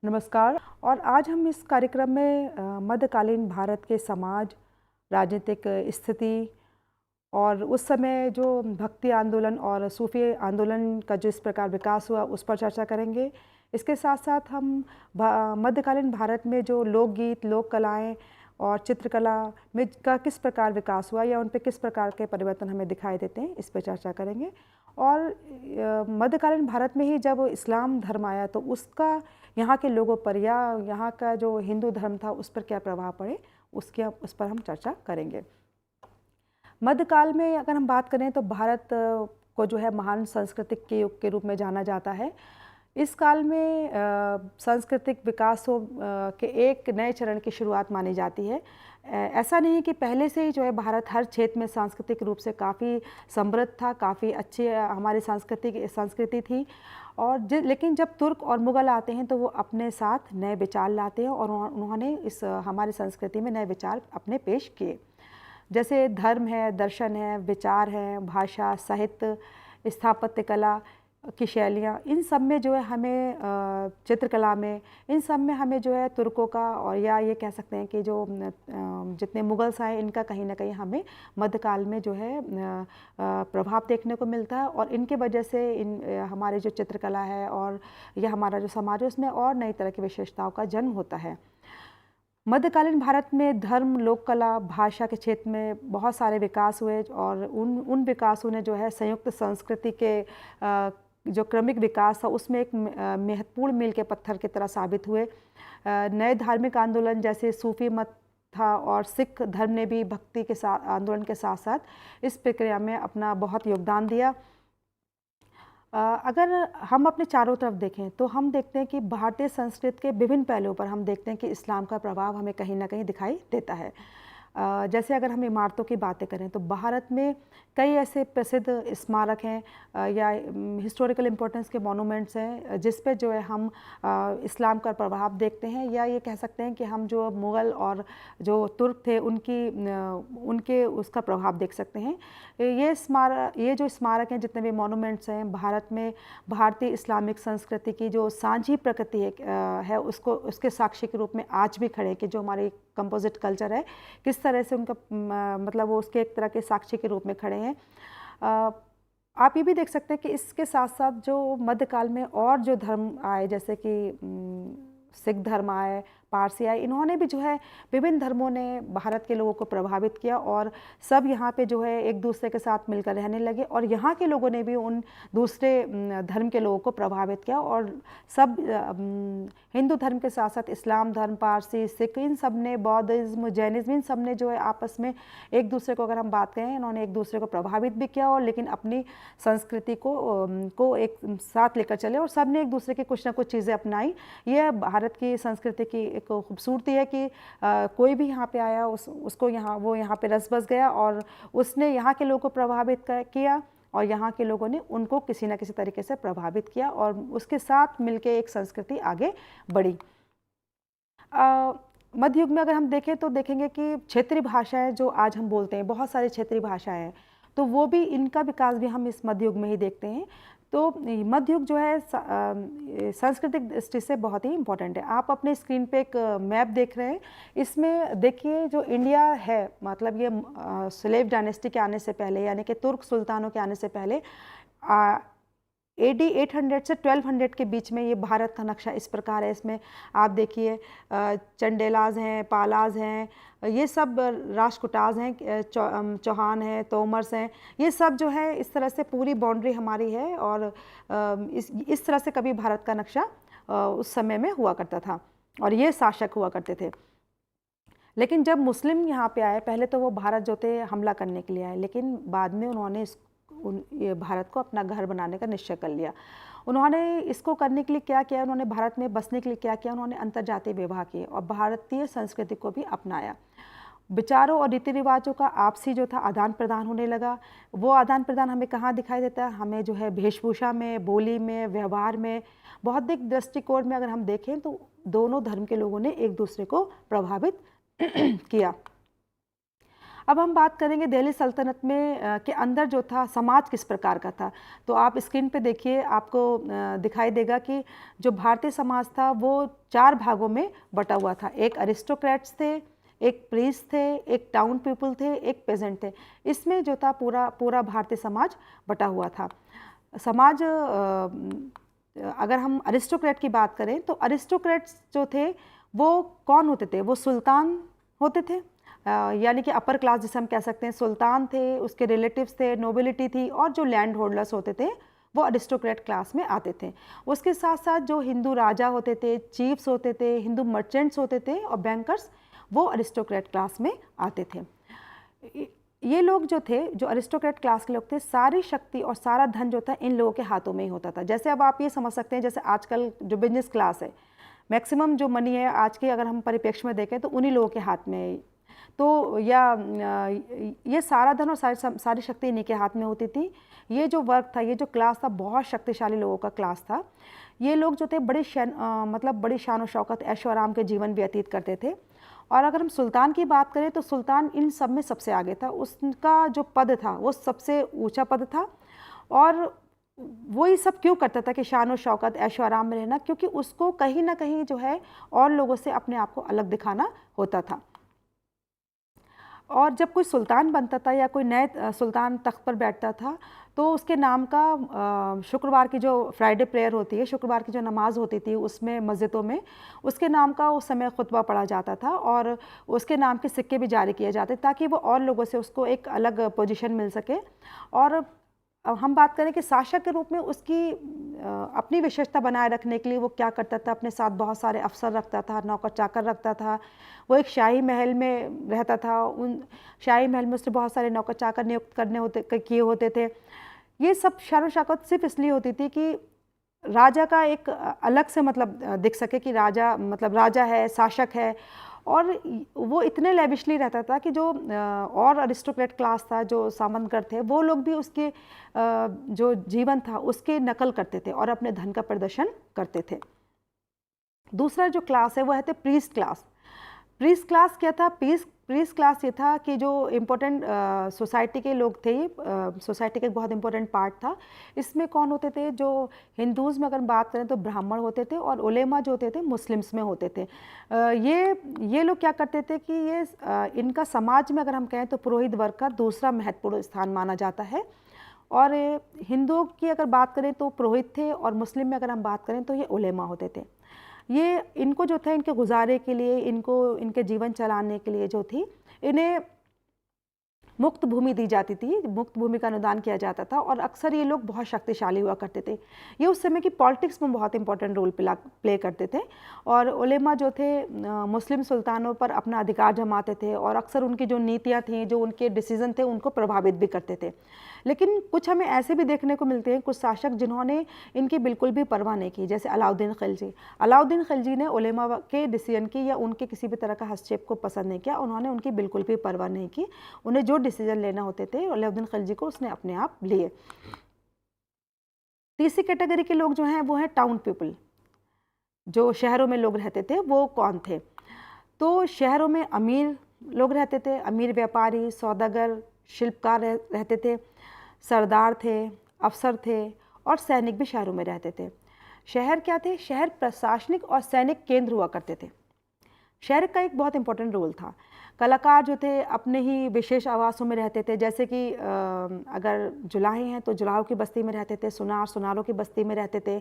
नमस्कार। और आज हम इस कार्यक्रम में मध्यकालीन भारत के समाज, राजनीतिक स्थिति और उस समय जो भक्ति आंदोलन और सूफी आंदोलन का जो इस प्रकार विकास हुआ उस पर चर्चा करेंगे। इसके साथ-साथ हम मध्यकालीन भारत में जो लोकगीत, लोक कलाएँ और चित्रकला में का किस प्रकार विकास हुआ या उन पे किस प्रकार के परिवर्तन हमें दिखाई देते हैं, इस पे चर्चा करेंगे। और मध्यकालीन भारत में ही जब इस्लाम धर्म आया तो उसका यहाँ के लोगों पर या यहाँ का जो हिंदू धर्म था उस पर क्या प्रभाव पड़े, उस पर हम चर्चा करेंगे। मध्यकाल में अगर हम बात करें तो भारत को जो है महान सांस्कृतिक के युग के रूप में जाना जाता है। इस काल में सांस्कृतिक विकासों के एक नए चरण की शुरुआत मानी जाती है। ऐसा नहीं कि पहले से ही जो है भारत हर क्षेत्र में सांस्कृतिक रूप से काफ़ी समृद्ध था, काफ़ी अच्छी हमारी संस्कृति थी। और लेकिन जब तुर्क और मुग़ल आते हैं तो वो अपने साथ नए विचार लाते हैं और उन्होंने इस हमारी संस्कृति में नए विचार अपने पेश किए। जैसे धर्म है, दर्शन है, विचार है, भाषा, साहित्य, स्थापत्य कला की शैलियाँ, इन सब में जो है हमें चित्रकला में, इन सब में हमें जो है तुर्कों का और या ये कह सकते हैं कि जो जितने मुगल्स आए इनका कहीं ना कहीं हमें मध्यकाल में जो है प्रभाव देखने को मिलता है। और इनके वजह से हमारे जो चित्रकला है और यह हमारा जो समाज है उसमें और नई तरह की विशेषताओं का जन्म होता है। मध्यकालीन भारत में धर्म, लोक कला, भाषा के क्षेत्र में बहुत सारे विकास हुए और उन विकासों ने जो है संयुक्त संस्कृति के जो क्रमिक विकास था उसमें एक महत्वपूर्ण मील के पत्थर की तरह साबित हुए। नए धार्मिक आंदोलन जैसे सूफी मत था और सिख धर्म ने भी भक्ति के साथ आंदोलन के साथ साथ इस प्रक्रिया में अपना बहुत योगदान दिया। अगर हम अपने चारों तरफ देखें तो हम देखते हैं कि भारतीय संस्कृति के विभिन्न पहलुओं पर हम देखते हैं कि इस्लाम का प्रभाव हमें कहीं ना कहीं दिखाई देता है। जैसे अगर हम इमारतों की बातें करें तो भारत में कई ऐसे प्रसिद्ध स्मारक हैं या हिस्टोरिकल इम्पोर्टेंस के मोनूमेंट्स हैं जिस पे जो है हम इस्लाम का प्रभाव देखते हैं, या ये कह सकते हैं कि हम जो मुग़ल और जो तुर्क थे उनके उसका प्रभाव देख सकते हैं। ये जो स्मारक हैं, जितने भी मोनूमेंट्स हैं, भारत में भारतीय इस्लामिक संस्कृति की जो साझी प्रकृति है उसको उसके साक्षी के रूप में आज भी खड़े हैं कि जो हमारी कंपोजिट कल्चर है किस तरह से उनका मतलब वो उसके एक तरह के साक्षी के रूप में खड़े हैं। आप ये भी देख सकते हैं कि इसके साथ साथ जो मध्यकाल में और जो धर्म आए जैसे कि सिख धर्म आए, पारसी आए, इन्होंने भी जो है विभिन्न धर्मों ने भारत के लोगों को प्रभावित किया और सब यहाँ पे जो है एक दूसरे के साथ मिलकर रहने लगे और यहाँ के लोगों ने भी उन दूसरे धर्म के लोगों को प्रभावित किया। और सब हिंदू धर्म के साथ साथ इस्लाम धर्म, पारसी, सिख, इन सब ने, बौद्धिज्म, जैनिज्म, इन सब ने जो है आपस में एक दूसरे को, अगर हम बात करें, इन्होंने एक दूसरे को प्रभावित भी किया और लेकिन अपनी संस्कृति को एक साथ लेकर चले और सब ने एक दूसरे की कुछ ना कुछ चीज़ें अपनाई। यह भारत की संस्कृति की एक खूबसूरती है कि कोई भी यहाँ पे आया उसको यहाँ पे रस बस गया और उसने यहाँ के लोगों को प्रभावित किया और यहाँ के लोगों ने उनको किसी न किसी तरीके से प्रभावित किया और उसके साथ मिलके एक संस्कृति आगे बढ़ी। मध्य युग में अगर हम देखें तो देखेंगे कि क्षेत्रीय भाषाएं जो आज हम बोलते हैं, बहुत सारी क्षेत्रीय भाषाएं हैं, तो वो भी, इनका विकास भी हम इस मध्य युग में ही देखते हैं। तो मध्य युग जो है सांस्कृतिक दृष्टि से बहुत ही इम्पोर्टेंट है। आप अपने स्क्रीन पे एक मैप देख रहे हैं, इसमें देखिए जो इंडिया है, मतलब ये स्लेव डायनेस्टी के आने से पहले यानी कि तुर्क सुल्तानों के आने से पहले AD 800 से 1200 के बीच में ये भारत का नक्शा इस प्रकार है। इसमें आप देखिए चंडेलाज हैं, पालाज हैं, ये सब राष्ट्रकूटाज हैं, चौहान हैं, तोमर्स हैं, ये सब जो है इस तरह से पूरी बाउंड्री हमारी है और इस तरह से कभी भारत का नक्शा उस समय में हुआ करता था और ये शासक हुआ करते थे। लेकिन जब मुस्लिम यहाँ पे आए, पहले तो वो भारत जो थे हमला करने के लिए आए, लेकिन बाद में उन्होंने ये भारत को अपना घर बनाने का निश्चय कर लिया। उन्होंने इसको करने के लिए क्या किया, उन्होंने भारत में बसने के लिए क्या किया, उन्होंने अंतर्जातीय विवाह किए और भारतीय संस्कृति को भी अपनाया। विचारों और रीति रिवाजों का आपसी जो था आदान प्रदान होने लगा। वो आदान प्रदान हमें कहाँ दिखाई देता है, हमें जो है वेशभूषा में, बोली में, व्यवहार में, बौद्धिक दृष्टिकोण में अगर हम देखें तो दोनों धर्म के लोगों ने एक दूसरे को प्रभावित किया। अब हम बात करेंगे दिल्ली सल्तनत में के अंदर जो था समाज किस प्रकार का था। तो आप स्क्रीन पे देखिए, आपको दिखाई देगा कि जो भारतीय समाज था वो 4 भागों में बटा हुआ था। एक अरिस्टोक्रेट्स थे, एक प्रीस्ट थे, एक टाउन पीपल थे, एक पेजेंट थे। इसमें जो था पूरा पूरा भारतीय समाज बटा हुआ था। समाज अगर हम अरिस्टोक्रेट की बात करें तो अरिस्टोक्रेट्स जो थे वो कौन होते थे? वो सुल्तान होते थे, यानी कि अपर क्लास जिसे हम कह सकते हैं। सुल्तान थे, उसके रिलेटिव्स थे, नोबिलिटी थी, और जो लैंड होल्डर्स होते थे वो अरिस्टोक्रेट क्लास में आते थे। उसके साथ साथ जो हिंदू राजा होते थे, चीफ्स होते थे, हिंदू मर्चेंट्स होते थे और बैंकर्स, वो अरिस्टोक्रेट क्लास में आते थे। ये लोग जो थे, जो अरिस्टोक्रेट क्लास के लोग थे, सारी शक्ति और सारा धन जो था इन लोगों के हाथों में ही होता था। जैसे अब आप ये समझ सकते हैं, जैसे आजकल जो बिजनेस क्लास है, मैक्सिमम जो मनी है आज के अगर हम परिप्रेक्ष्य में देखें तो उन्हीं लोगों के हाथ में है। तो या ये सारा धन और सारी शक्ति इन्हीं के हाथ में होती थी। ये जो वर्ग था, ये जो क्लास था, बहुत शक्तिशाली लोगों का क्लास था। ये लोग जो थे मतलब बड़ी शान और शौकत, ऐशो आराम के जीवन व्यतीत करते थे। और अगर हम सुल्तान की बात करें तो सुल्तान इन सब में सबसे आगे था। उसका जो पद था वो सबसे ऊंचा पद था, और वो ये सब क्यों करता था कि शान और शौकत, ऐशो आराम में रहना? क्योंकि उसको कहीं ना कहीं जो है और लोगों से अपने आप को अलग दिखाना होता था। और जब कोई सुल्तान बनता था या कोई नए सुल्तान तख्त पर बैठता था तो उसके नाम का शुक्रवार की जो फ्राइडे प्रेयर होती है, शुक्रवार की जो नमाज होती थी उसमें मस्जिदों में, उसके नाम का उस समय खुतबा पढ़ा जाता था और उसके नाम के सिक्के भी जारी किए जाते ताकि वो और लोगों से उसको एक अलग पोजीशन मिल सके। और अब हम बात करें कि शासक के रूप में उसकी अपनी विशेषता बनाए रखने के लिए वो क्या करता था, अपने साथ बहुत सारे अफसर रखता था, नौकर चाकर रखता था। वो एक शाही महल में रहता था, उन शाही महल में उसने बहुत सारे नौकर चाकर नियुक्त किए होते थे। ये सब शान शौकत सिर्फ इसलिए होती थी कि राजा का एक अलग से मतलब दिख सके कि राजा मतलब राजा है, शासक है। और वो इतने लेविशली रहता था कि जो और अरिस्टोक्रेट क्लास था, जो सामंतगढ़ थे, वो लोग भी उसके जो जीवन था उसके नकल करते थे और अपने धन का प्रदर्शन करते थे। दूसरा जो क्लास है वो है थे प्रीस्ट क्लास। प्रीस्ट क्लास क्या था? प्रीस्ट क्लास ये था कि जो इम्पोर्टेंट सोसाइटी के लोग थे, सोसाइटी का एक बहुत इंपॉर्टेंट पार्ट था। इसमें कौन होते थे? जो हिंदूज़ में अगर बात करें तो ब्राह्मण होते थे, और उलेमा जो होते थे मुस्लिम्स में होते थे। ये लोग क्या करते थे कि ये इनका समाज में अगर हम कहें तो पुरोहित वर्ग का दूसरा महत्वपूर्ण स्थान माना जाता है। और हिंदुओं की अगर बात करें तो पुरोहित थे, और मुस्लिम में अगर हम बात करें तो ये उलेमा होते थे। ये इनको जो था इनके गुजारे के लिए, इनको इनके जीवन चलाने के लिए जो थी, इन्हें मुक्त भूमि दी जाती थी, मुक्त भूमि का अनुदान किया जाता था, और अक्सर ये लोग बहुत शक्तिशाली हुआ करते थे। ये उस समय की पॉलिटिक्स में बहुत इंपॉर्टेंट रोल प्ले करते थे। और उलेमा जो थे मुस्लिम सुल्तानों पर अपना अधिकार जमाते थे, और अक्सर उनकी जो नीतियाँ थीं, जो उनके डिसीजन थे, उनको प्रभावित भी करते थे। लेकिन कुछ हमें ऐसे भी देखने को मिलते हैं, कुछ शासक जिन्होंने इनकी बिल्कुल भी परवाह नहीं की, जैसे अलाउद्दीन खिलजी। अलाउद्दीन खिलजी ने उलेमा के डिसीजन की या उनके किसी भी तरह का हस्तक्षेप को पसंद नहीं किया। उन्होंने उनकी बिल्कुल भी परवाह नहीं की। उन्हें जो डिसीजन लेना होते थे अलाउद्दीन खिलजी को, उसने अपने आप लिए। तीसरी कैटेगरी के लोग जो हैं वो हैं टाउन पीपल। जो शहरों में लोग रहते थे वो कौन थे? तो शहरों में अमीर लोग रहते थे, अमीर व्यापारी, सौदागर, शिल्पकार रहते थे, सरदार थे, अफसर थे, और सैनिक भी शहरों में रहते थे। शहर क्या थे? शहर प्रशासनिक और सैनिक केंद्र हुआ करते थे। शहर का एक बहुत इंपॉर्टेंट रोल था। कलाकार जो थे अपने ही विशेष आवासों में रहते थे, जैसे कि अगर जुलाहे हैं तो जुलाहों की बस्ती में रहते थे, सुनारों की बस्ती में रहते थे।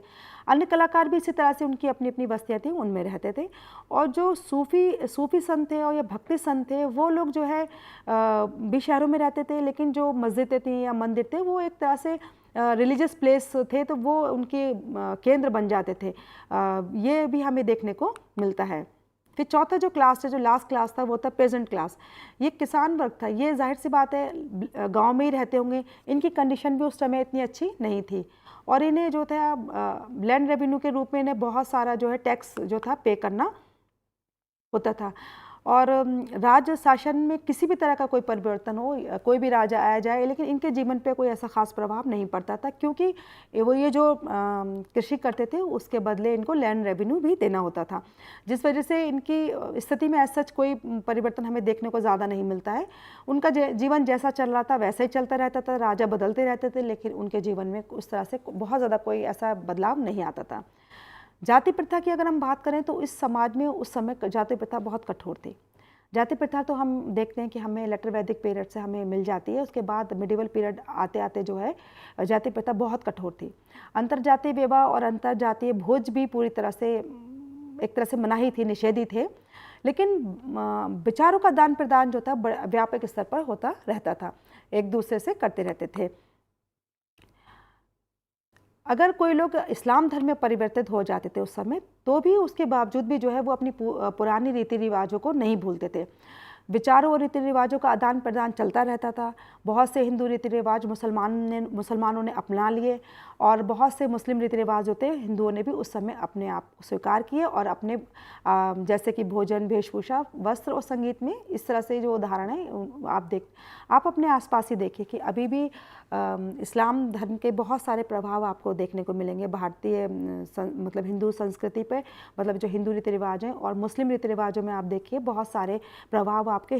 अन्य कलाकार भी इसी तरह से उनकी अपनी अपनी बस्तियाँ थी, उनमें रहते थे। और जो सूफी संत थे और या भक्ति संत थे, वो लोग जो है भी शहरों में रहते थे, लेकिन जो मस्जिदें थी या मंदिर थे वो एक तरह से रिलीजियस प्लेस थे, तो वो उनके केंद्र बन जाते थे। ये भी हमें देखने को मिलता है। फिर चौथा जो क्लास है, जो लास्ट क्लास था, वो था पेजेंट क्लास। ये किसान वर्ग था। ये जाहिर सी बात है गांव में ही रहते होंगे, इनकी कंडीशन भी उस समय इतनी अच्छी नहीं थी, और इन्हें जो था लैंड रेवेन्यू के रूप में इन्हें बहुत सारा जो है टैक्स जो था पे करना होता था। और राज शासन में किसी भी तरह का कोई परिवर्तन हो, कोई भी राजा आया जाए, लेकिन इनके जीवन पे कोई ऐसा खास प्रभाव नहीं पड़ता था, क्योंकि वो ये जो कृषि करते थे उसके बदले इनको लैंड रेवेन्यू भी देना होता था, जिस वजह से इनकी स्थिति में ऐसा कोई परिवर्तन हमें देखने को ज़्यादा नहीं मिलता है। उनका जीवन जैसा चल रहा था वैसा ही चलता रहता था, राजा बदलते रहते थे, लेकिन उनके जीवन में उस तरह से बहुत ज़्यादा कोई ऐसा बदलाव नहीं आता था। जाति प्रथा की अगर हम बात करें तो इस समाज में उस समय जाति प्रथा बहुत कठोर थी। जाति प्रथा तो हम देखते हैं कि हमें लेटर वैदिक पीरियड से हमें मिल जाती है, उसके बाद मिडिवल पीरियड आते आते जो है जाति प्रथा बहुत कठोर थी। अंतरजातीय विवाह और अंतरजातीय भोज भी पूरी तरह से एक तरह से मनाही थी, निषेधी थे, लेकिन विचारों का दान प्रदान जो था व्यापक स्तर पर होता रहता था, एक दूसरे से करते रहते थे। अगर कोई लोग इस्लाम धर्म में परिवर्तित हो जाते थे उस समय, तो भी उसके बावजूद भी जो है वो अपनी पुरानी रीति रिवाजों को नहीं भूलते थे। विचारों और रीति रिवाजों का आदान प्रदान चलता रहता था। बहुत से हिंदू रीति रिवाज मुसलमानों ने अपना लिए, और बहुत से मुस्लिम रीति रिवाज होते हिंदुओं ने भी उस समय अपने आप को स्वीकार किए, और अपने जैसे कि भोजन, वेशभूषा, वस्त्र और संगीत में इस तरह से जो उदाहरण है आप अपने आसपास ही देखिए कि अभी भी इस्लाम धर्म के बहुत सारे प्रभाव आपको देखने को मिलेंगे भारतीय मतलब हिंदू संस्कृति पे, मतलब जो हिंदू रीति रिवाज हैं, और मुस्लिम रीति रिवाजों में आप देखिए बहुत सारे प्रभाव आपके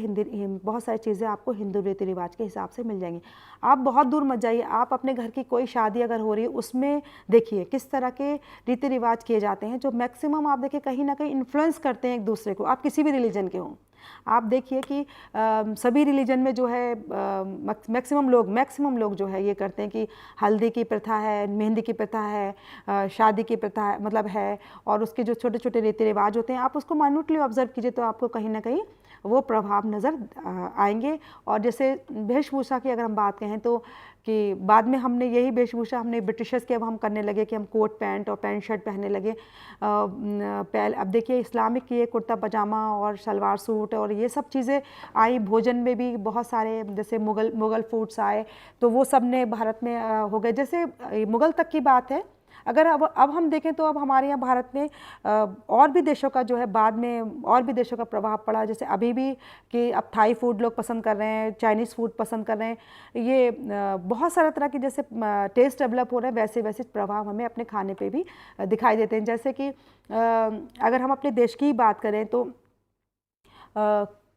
बहुत सारी चीज़ें आपको हिंदू रीति रिवाज के हिसाब से मिल जाएंगी। आप बहुत दूर मत जाइए, आप अपने घर की कोई शादी अगर हो रही है उसमें देखिए किस तरह के रीति रिवाज किए जाते हैं, जो मैक्सिमम आप देखिए कहीं ना कहीं इन्फ्लुएंस करते हैं एक दूसरे को। आप किसी भी रिलीजन के हों, आप देखिए कि सभी रिलीजन में जो है मैक्सिमम लोग जो है ये करते हैं कि हल्दी की प्रथा है, मेहंदी की प्रथा है, शादी की प्रथा है, मतलब है, और उसके जो छोटे छोटे रीति रिवाज होते हैं आप उसको माइन्यूटली ऑब्जर्व कीजिए तो आपको कहीं ना कहीं वो प्रभाव नज़र आएंगे। और जैसे वेशभूषा की अगर हम बात कहें तो कि बाद में हमने यही वेशभूषा हमने ब्रिटिशर्स के अब हम करने लगे कि हम कोट पैंट और पैंट शर्ट पहनने लगे। अब देखिए इस्लामिक ये कुर्ता पजामा और सलवार सूट और ये सब चीज़ें आई। भोजन में भी बहुत सारे जैसे मुग़ल फूड्स आए, तो वो सब ने भारत में हो गए। जैसे मुग़ल तक की बात है, अगर अब हम देखें तो अब हमारे यहाँ भारत में और भी देशों का जो है बाद में और भी देशों का प्रभाव पड़ा। जैसे अभी भी कि अब थाई फूड लोग पसंद कर रहे हैं, चाइनीज़ फूड पसंद कर रहे हैं, ये बहुत सारा तरह की जैसे टेस्ट डेवलप हो रहा है, वैसे वैसे प्रभाव हमें अपने खाने पे भी दिखाई देते हैं। जैसे कि अगर हम अपने देश की ही बात करें तो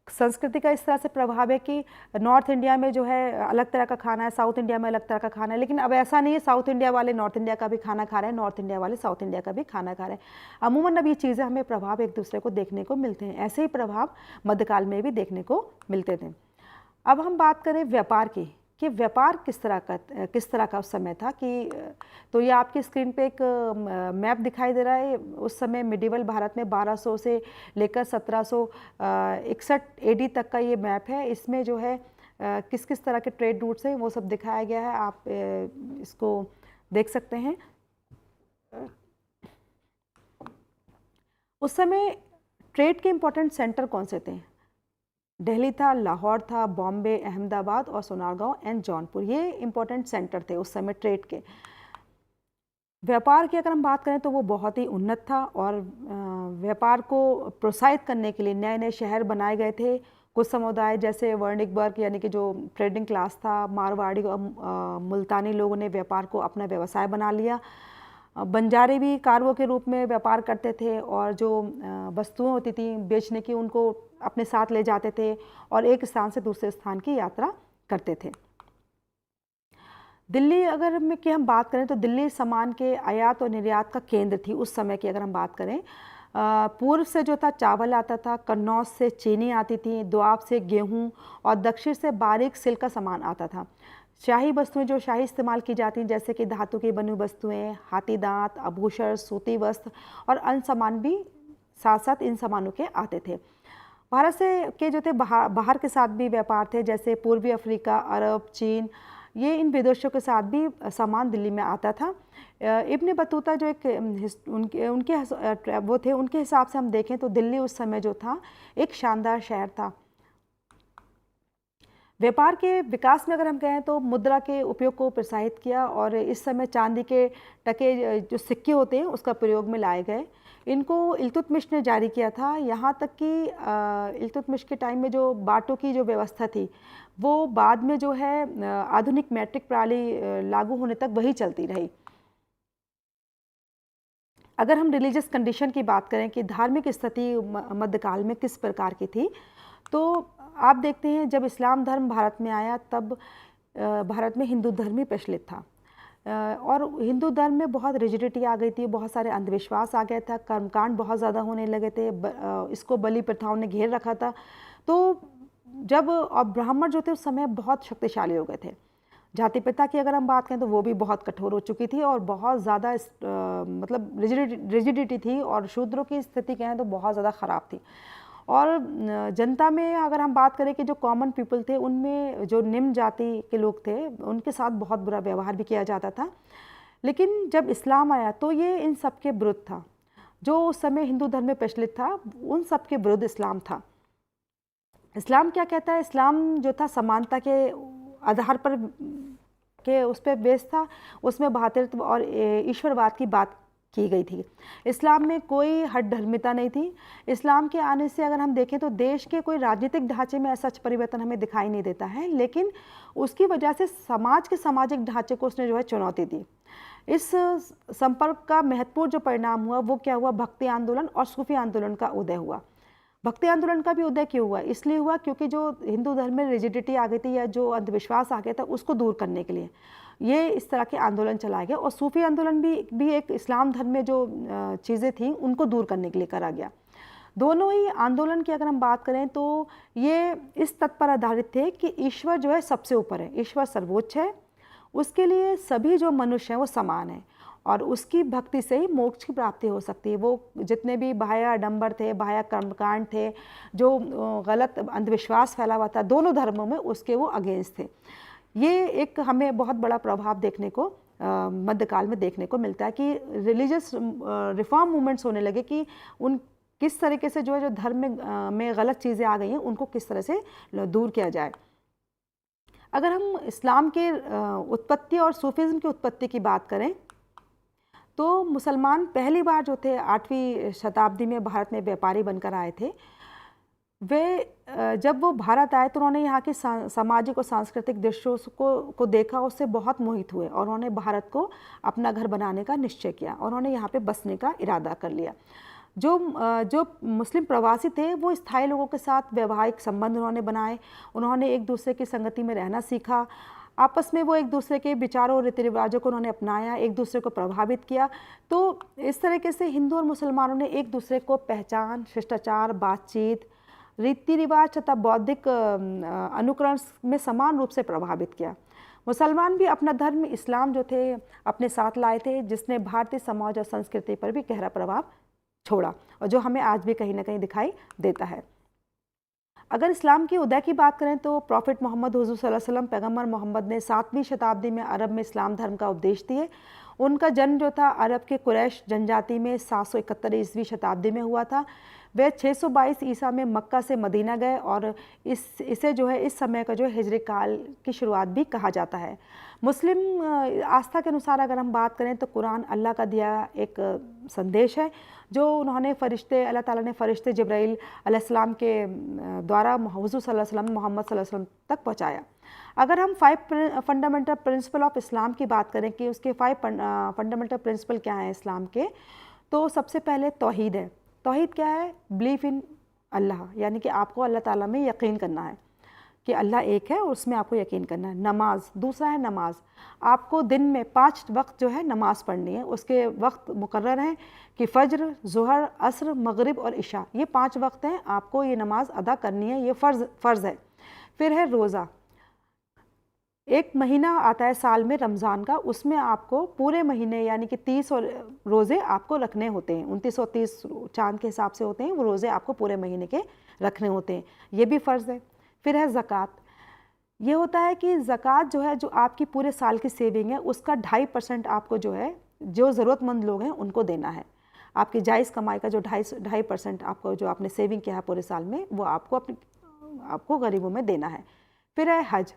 संस्कृति का इस तरह से प्रभाव है कि नॉर्थ इंडिया में जो है अलग तरह का खाना है, साउथ इंडिया में अलग तरह का खाना है, लेकिन अब ऐसा नहीं है साउथ इंडिया वाले नॉर्थ इंडिया का भी खाना खा रहे हैं, नॉर्थ इंडिया वाले साउथ इंडिया का भी खाना खा रहे हैं। अमूमन अब ये चीज़ें हमें प्रभाव एक दूसरे को देखने को मिलते हैं। ऐसे ही प्रभाव मध्यकाल में भी देखने को मिलते थे। अब हम बात करें व्यापार की कि व्यापार किस तरह का उस समय था कि तो ये आपकी स्क्रीन पे एक मैप दिखाई दे रहा है। उस समय मिडिवल भारत में 1200 से लेकर 1761 एडी तक का ये मैप है। इसमें जो है किस किस तरह के ट्रेड रूट्स हैं वो सब दिखाया गया है, आप इसको देख सकते हैं। उस समय ट्रेड के इम्पोर्टेंट सेंटर कौन से थे? दिल्ली था, लाहौर था, बॉम्बे, अहमदाबाद और सोनारगांव एंड जौनपुर, ये इंपॉर्टेंट सेंटर थे उस समय ट्रेड के। व्यापार की अगर हम बात करें तो वो बहुत ही उन्नत था, और व्यापार को प्रोत्साहित करने के लिए नए नए शहर बनाए गए थे। कुछ समुदाय जैसे वर्निकबर्ग यानी कि जो ट्रेडिंग क्लास था, मारवाड़ी और मुल्तानी लोगों ने व्यापार को अपना व्यवसाय बना लिया। बंजारे भी कारवों के रूप में व्यापार करते थे, और जो वस्तुएं होती थी बेचने की उनको अपने साथ ले जाते थे और एक स्थान से दूसरे स्थान की यात्रा करते थे। दिल्ली अगर हम बात करें तो दिल्ली सामान के आयात और निर्यात का केंद्र थी उस समय की। अगर हम बात करें पूर्व से जो था चावल आता था, कन्नौज से चीनी आती थी, दोआब से गेहूं और दक्षिण से बारीक सिल्क का सामान आता था। शाही वस्तुएं जो शाही इस्तेमाल की जाती हैं जैसे कि धातु की बनी वस्तुएं, हाथी दांत, आभूषण, सूती वस्त्र और अन्य सामान भी साथ साथ इन सामानों के आते थे। भारत से के जो थे बाहर के साथ भी व्यापार थे, जैसे पूर्वी अफ्रीका, अरब, चीन, ये इन विदेशों के साथ भी सामान दिल्ली में आता था। इब्न बतूता जो एक उनके हिसाब से हम देखें तो दिल्ली उस समय जो था एक शानदार शहर था। व्यापार के विकास में अगर हम कहें तो मुद्रा के उपयोग को प्रोत्साहित किया और इस समय चांदी के टके जो सिक्के होते हैं उसका प्रयोग में लाए गए। इनको इल्तुतमिश ने जारी किया था। यहाँ तक कि इल्तुतमिश के टाइम में जो बाटों की जो व्यवस्था थी वो बाद में जो है आधुनिक मैट्रिक प्रणाली लागू होने तक वही चलती रही। अगर हम रिलीजियस कंडीशन की बात करें कि धार्मिक स्थिति मध्यकाल में किस प्रकार की थी, तो आप देखते हैं जब इस्लाम धर्म भारत में आया तब भारत में हिंदू धर्म ही प्रचलित था और हिंदू धर्म में बहुत रिजिडिटी आ गई थी, बहुत सारे अंधविश्वास आ गया था, कर्मकांड बहुत ज़्यादा होने लगे थे, इसको बलि प्रथाओं ने घेर रखा था। तो जब और ब्राह्मण जो थे उस समय बहुत शक्तिशाली हो गए थे। जाति प्रथा की अगर हम बात करें तो वो भी बहुत कठोर हो चुकी थी और बहुत ज़्यादा मतलब रिजिडिटी थी और शूद्रों की स्थिति कहें तो बहुत ज़्यादा ख़राब थी। और जनता में अगर हम बात करें कि जो कॉमन पीपल थे उनमें जो निम्न जाति के लोग थे उनके साथ बहुत बुरा व्यवहार भी किया जाता था। लेकिन जब इस्लाम आया तो ये इन सब के विरुद्ध था। जो उस समय हिंदू धर्म में प्रचलित था उन सब के विरुद्ध इस्लाम था। इस्लाम क्या कहता है? इस्लाम जो था समानता के आधार पर के उस पर बेस था, उसमें भातृत्व और ईश्वरवाद की बात की गई थी। इस्लाम में कोई हठधर्मिता नहीं थी। इस्लाम के आने से अगर हम देखें तो देश के कोई राजनीतिक ढांचे में ऐसा परिवर्तन हमें दिखाई नहीं देता है, लेकिन उसकी वजह से समाज के सामाजिक ढांचे को उसने जो है चुनौती दी। इस संपर्क का महत्वपूर्ण जो परिणाम हुआ वो क्या हुआ? भक्ति आंदोलन और सूफी आंदोलन का उदय हुआ। भक्ति आंदोलन का भी उदय क्यों हुआ? इसलिए हुआ क्योंकि जो हिंदू धर्म में रिजिडिटी आ गई थी या जो अंधविश्वास आ गया था उसको दूर करने के लिए ये इस तरह के आंदोलन चलाया गया। और सूफी आंदोलन भी एक इस्लाम धर्म में जो चीज़ें थी उनको दूर करने के लिए करा गया। दोनों ही आंदोलन की अगर हम बात करें तो ये इस तथ्य पर आधारित थे कि ईश्वर जो है सबसे ऊपर है, ईश्वर सर्वोच्च है, उसके लिए सभी जो मनुष्य हैं वो समान है और उसकी भक्ति से ही मोक्ष की प्राप्ति हो सकती है। वो जितने भी बाह्य आडंबर थे, बाह्य कर्मकांड थे, जो गलत अंधविश्वास फैला हुआ था दोनों धर्मों में, उसके वो अगेंस्ट थे। ये एक हमें बहुत बड़ा प्रभाव देखने को मध्यकाल में देखने को मिलता है कि रिलीजियस रिफॉर्म मूवमेंट्स होने लगे कि उन किस तरीके से जो है जो धर्म में गलत चीज़ें आ गई हैं उनको किस तरह से दूर किया जाए। अगर हम इस्लाम के उत्पत्ति और सूफीज़्म की उत्पत्ति की बात करें तो मुसलमान पहली बार जो थे 8वीं शताब्दी में भारत में व्यापारी बनकर आए थे। वे जब वो भारत आए तो उन्होंने यहाँ के सामाजिक और सांस्कृतिक दृश्यों को देखा, उससे बहुत मोहित हुए और उन्होंने भारत को अपना घर बनाने का निश्चय किया और उन्होंने यहाँ पे बसने का इरादा कर लिया। जो मुस्लिम प्रवासी थे वो स्थायी लोगों के साथ वैवाहिक संबंध उन्होंने बनाए, उन्होंने एक दूसरे की संगति में रहना सीखा, आपस में वो एक दूसरे के विचारों और रीति रिवाजों को उन्होंने अपनाया, एक दूसरे को प्रभावित किया। तो इस तरीके से हिंदू और मुसलमानों ने एक दूसरे को पहचान, शिष्टाचार, बातचीत, रीति रिवाज तथा बौद्धिक अनुकरण में समान रूप से प्रभावित किया। मुसलमान भी अपना धर्म इस्लाम जो थे अपने साथ लाए थे, जिसने भारतीय समाज और संस्कृति पर भी गहरा प्रभाव छोड़ा और जो हमें आज भी कहीं ना कहीं दिखाई देता है। अगर इस्लाम की उदय की बात करें तो प्रॉफिट मोहम्मद हुजूर सल्लल्लाहु अलैहि वसल्लम पैगम्बर मोहम्मद ने 7वीं शताब्दी में अरब में इस्लाम धर्म का उपदेश दिए। उनका जन्म जो था अरब के कुरैश जनजाति में 771 ईस्वी शताब्दी में हुआ था। वे 622 ईसा में मक्का से मदीना गए और इसे जो है इस समय का जो हिजरी काल की शुरुआत भी कहा जाता है। मुस्लिम आस्था के अनुसार अगर हम बात करें तो कुरान अल्लाह का दिया एक संदेश है जो उन्होंने अल्लाह ताला ने फ़रिश्ते जिब्राइल अलैहिस्सलाम के द्वारा हुज़ूर सल्लल्लाहु अलैहि वसल्लम मोहम्मद सल्लल्लाहु अलैहि वसल्लम तक पहुँचाया। अगर हम 5 फंडामेंटल प्रिंसिपल ऑफ इस्लाम की बात करें कि उसके 5 फंडामेंटल प्रिंसिपल क्या हैं इस्लाम के, तो सबसे पहले तौहीद है। तौहीद क्या है? बिलीफ इन अल्लाह, यानी कि आपको अल्लाह ताला में यकीन करना है कि अल्लाह एक है और उसमें आपको यकीन करना है। नमाज, दूसरा है नमाज। आपको दिन में 5 वक्त जो है नमाज पढ़नी है, उसके वक्त मुकर्रर हैं कि फ़ज्र, ज़ुहर, असर, मगरिब और इशा, ये 5 वक्त हैं, आपको ये नमाज अदा करनी है, ये फ़र्ज़ है। फिर है रोज़ा। एक महीना आता है साल में रमज़ान का, उसमें आपको पूरे महीने यानी कि 30 रोज़े आपको रखने होते हैं, 29 और 30 चाँद के हिसाब से होते हैं, वो रोज़े आपको पूरे महीने के रखने होते हैं, ये भी फ़र्ज़ है। फिर है ज़कात। ये होता है कि ज़कात जो है जो आपकी पूरे साल की सेविंग है उसका 2.5% आपको जो है जो ज़रूरतमंद लोग हैं उनको देना है। आपकी जायज़ कमाई का जो 2.5% आपको जो आपने सेविंग किया है पूरे साल में वो आपको गरीबों में देना है। फिर है हज।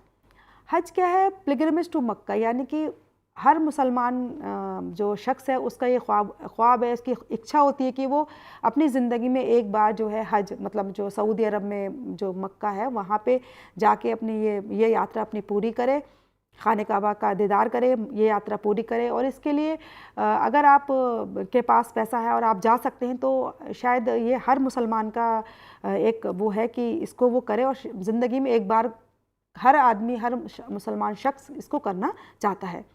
हज क्या है? पिलग्रिमेज टू मक्का, यानी कि हर मुसलमान जो शख्स है उसका ये ख्वाब है, इसकी इच्छा होती है कि वो अपनी ज़िंदगी में एक बार जो है हज, मतलब जो सऊदी अरब में जो मक्का है वहाँ पे जाके अपनी ये यात्रा अपनी पूरी करे, खाने काबा का दीदार करे, ये यात्रा पूरी करे। और इसके लिए अगर आप के पास पैसा है और आप जा सकते हैं तो शायद ये हर मुसलमान का एक वो है कि इसको वो करे, और ज़िंदगी में एक बार हर आदमी, हर मुसलमान शख्स इसको करना चाहता है।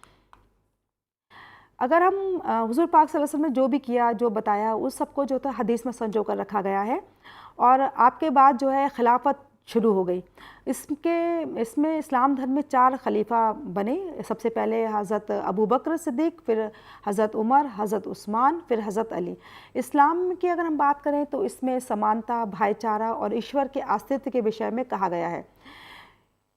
अगर हम हुज़ूर पाक सल्लल्लाहु अलैहि वसल्लम ने जो भी किया, जो बताया, उस सबको जो था हदीस में संजो कर रखा गया है। और आपके बाद जो है खिलाफत शुरू हो गई। इसमें इस्लाम धर्म में 4 खलीफा बने। सबसे पहले हज़रत अबू बकर सिद्दीक़, फिर हज़रत उमर, हज़रत उस्मान, फिर हज़रत अली। इस्लाम की अगर हम बात करें तो इसमें समानता, भाईचारा और ईश्वर के अस्तित्व के विषय में कहा गया है।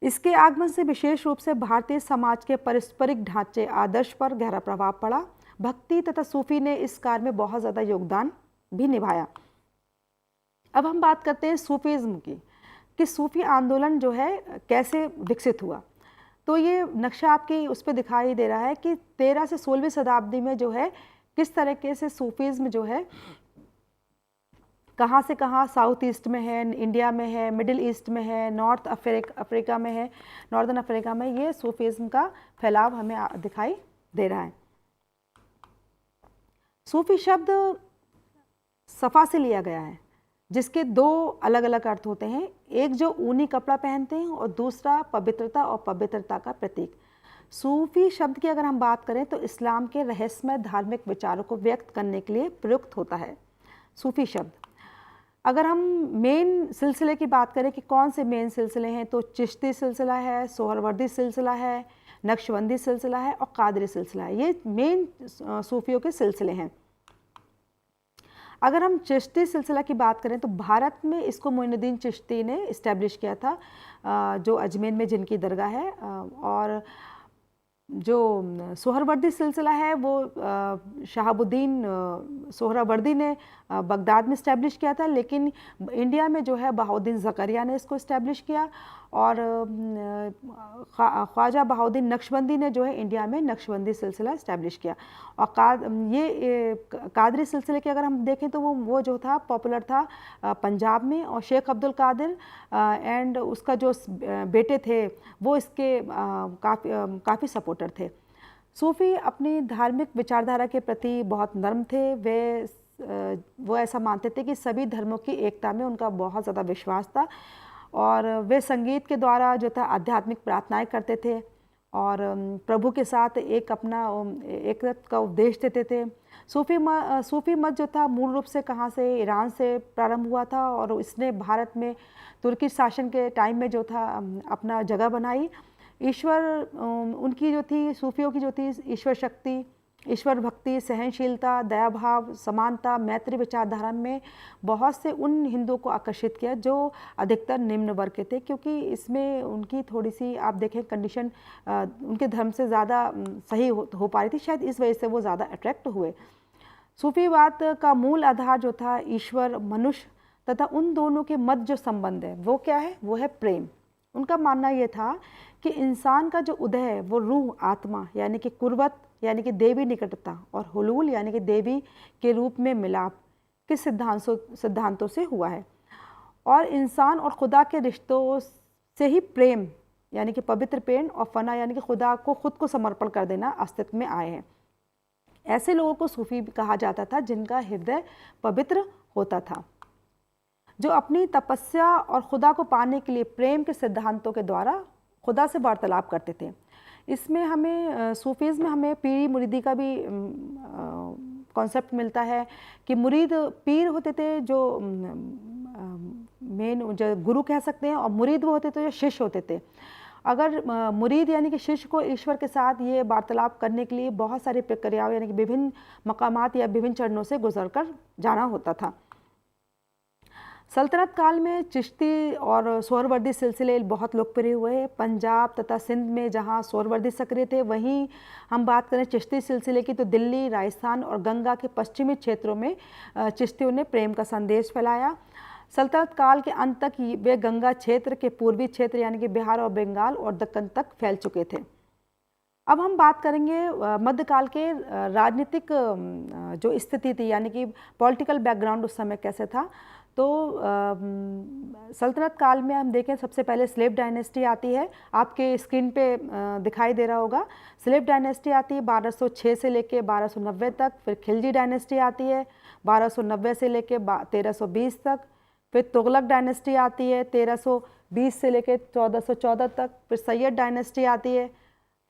इसके आगमन से विशेष रूप से भारतीय समाज के पारस्परिक ढांचे, आदर्श पर गहरा प्रभाव पड़ा। भक्ति तथा सूफी ने इस कार्य में बहुत ज़्यादा योगदान भी निभाया। अब हम बात करते हैं सूफीज़्म की, कि सूफी आंदोलन जो है कैसे विकसित हुआ। तो ये नक्शा आपकी उस पर दिखाई दे रहा है कि 13 से 16वीं शताब्दी में जो है किस तरीके से सूफीज़्म जो है कहाँ से कहाँ, साउथ ईस्ट में है, इंडिया में है, मिडिल ईस्ट में है, नॉर्थ अफ्रीका में है, नॉर्दर्न अफ्रीका में ये सूफीज़्म का फैलाव हमें दिखाई दे रहा है। सूफी शब्द सफ़ा से लिया गया है, जिसके 2 अलग अलग अर्थ होते हैं। एक जो ऊनी कपड़ा पहनते हैं और दूसरा पवित्रता और पवित्रता का प्रतीक। सूफी शब्द की अगर हम बात करें तो इस्लाम के रहस्यमय धार्मिक विचारों को व्यक्त करने के लिए प्रयुक्त होता है सूफी शब्द। अगर हम मेन सिलसिले की बात करें कि कौन से मेन सिलसिले हैं, तो चिश्ती सिलसिला है, सोहरवर्दी सिलसिला है, नक्शबंदी सिलसिला है और कादरी सिलसिला है। ये मेन सूफियों के सिलसिले हैं। अगर हम चिश्ती सिलसिला की बात करें तो भारत में इसको मोइनुद्दीन चिश्ती ने इस्टेब्लिश किया था, जो अजमेर में जिनकी दरगाह है। और जो सोहरवर्दी सिलसिला है वो शहाबुद्दीन सोहरावर्दी ने बगदाद में इस्टेब्लिश किया था, लेकिन इंडिया में जो है बहाउद्दीन ज़करिया ने इसको इस्टेब्लिश किया। और ख्वाजा बहाउद्दीन नक्शबंदी ने जो है इंडिया में नक्शबंदी सिलसिला इस्टेब्लिश किया। और कादरी सिलसिले की अगर हम देखें तो वो जो था पॉपुलर था पंजाब में, और शेख अब्दुल कादिर एंड उसका जो बेटे थे वो इसके काफ़ी सपोर्टर थे। सूफ़ी अपनी धार्मिक विचारधारा के प्रति बहुत नर्म थे। वो ऐसा मानते थे कि सभी धर्मों की एकता में उनका बहुत ज़्यादा विश्वास था, और वे संगीत के द्वारा जो था आध्यात्मिक प्रार्थनाएं करते थे और प्रभु के साथ एक का उपदेश देते थे। सूफ़ी मत जो था मूल रूप से कहाँ से, ईरान से प्रारंभ हुआ था, और इसने भारत में तुर्की शासन के टाइम में जो था अपना जगह बनाई। ईश्वर उनकी जो थी, सूफियों की जो थी, ईश्वर शक्ति, ईश्वर भक्ति, सहनशीलता, दया भाव, समानता, मैत्री विचारधारा में बहुत से उन हिंदुओं को आकर्षित किया जो अधिकतर निम्न वर्ग के थे, क्योंकि इसमें उनकी थोड़ी सी आप देखें कंडीशन उनके धर्म से ज़्यादा सही हो पा रही थी, शायद इस वजह से वो ज़्यादा अट्रैक्ट हुए। सूफीवाद का मूल आधार जो था ईश्वर, मनुष्य तथा उन दोनों के मध्य जो संबंध है वो क्या है, वो है प्रेम। उनका मानना ये था कि इंसान का जो उदय है वो रूह, आत्मा यानी कि कुर्बत यानी कि देवी निकटता, और हुलूल यानी कि देवी के रूप में मिलाप के सिद्धांतों से हुआ है। और इंसान और खुदा के रिश्तों से ही प्रेम यानी कि पवित्र प्रेम और फना यानी कि खुदा को खुद को समर्पण कर देना अस्तित्व में आए हैं। ऐसे लोगों को सूफी कहा जाता था जिनका हृदय पवित्र होता था, जो अपनी तपस्या और खुदा को पाने के लिए प्रेम के सिद्धांतों के द्वारा खुदा से वार्तालाप करते थे। इसमें हमें सूफीज़ में हमें पीरी मुरीदी का भी कॉन्सेप्ट मिलता है कि मुरीद पीर होते थे जो मेन जो गुरु कह सकते हैं, और मुरीद वो होते थे जो शिष्य होते थे। अगर मुरीद यानी कि शिष्य को ईश्वर के साथ ये वार्तालाप करने के लिए बहुत सारी प्रक्रियाओं यानी कि विभिन्न मकामात या विभिन्न चरणों से गुजर कर जाना होता था। सल्तनत काल में चिश्ती और सोहरवर्दी सिलसिले बहुत लोकप्रिय हुए। पंजाब तथा सिंध में जहां सोहरवर्दी सक्रिय थे, वहीं हम बात करें चिश्ती सिलसिले की तो दिल्ली, राजस्थान और गंगा के पश्चिमी क्षेत्रों में चिश्तियों ने प्रेम का संदेश फैलाया। सल्तनत काल के अंत तक वे गंगा क्षेत्र के पूर्वी क्षेत्र यानी कि बिहार और बंगाल और दक्कन तक फैल चुके थे। अब हम बात करेंगे मध्यकाल के राजनीतिक जो स्थिति थी यानी कि पॉलिटिकल बैकग्राउंड उस समय कैसे था। तो सल्तनत काल में हम देखें सबसे पहले स्लेव डायनेस्टी आती है, आपके स्क्रीन पे दिखाई दे रहा होगा। स्लेव डायनेस्टी आती है 1206 से लेके 1290 तक। फिर खिलजी डायनेस्टी आती है 1290 से लेके 1320 तक। फिर तुगलक डायनेस्टी आती है 1320 से लेके 1414 तक। फिर सैयद डायनेस्टी आती है,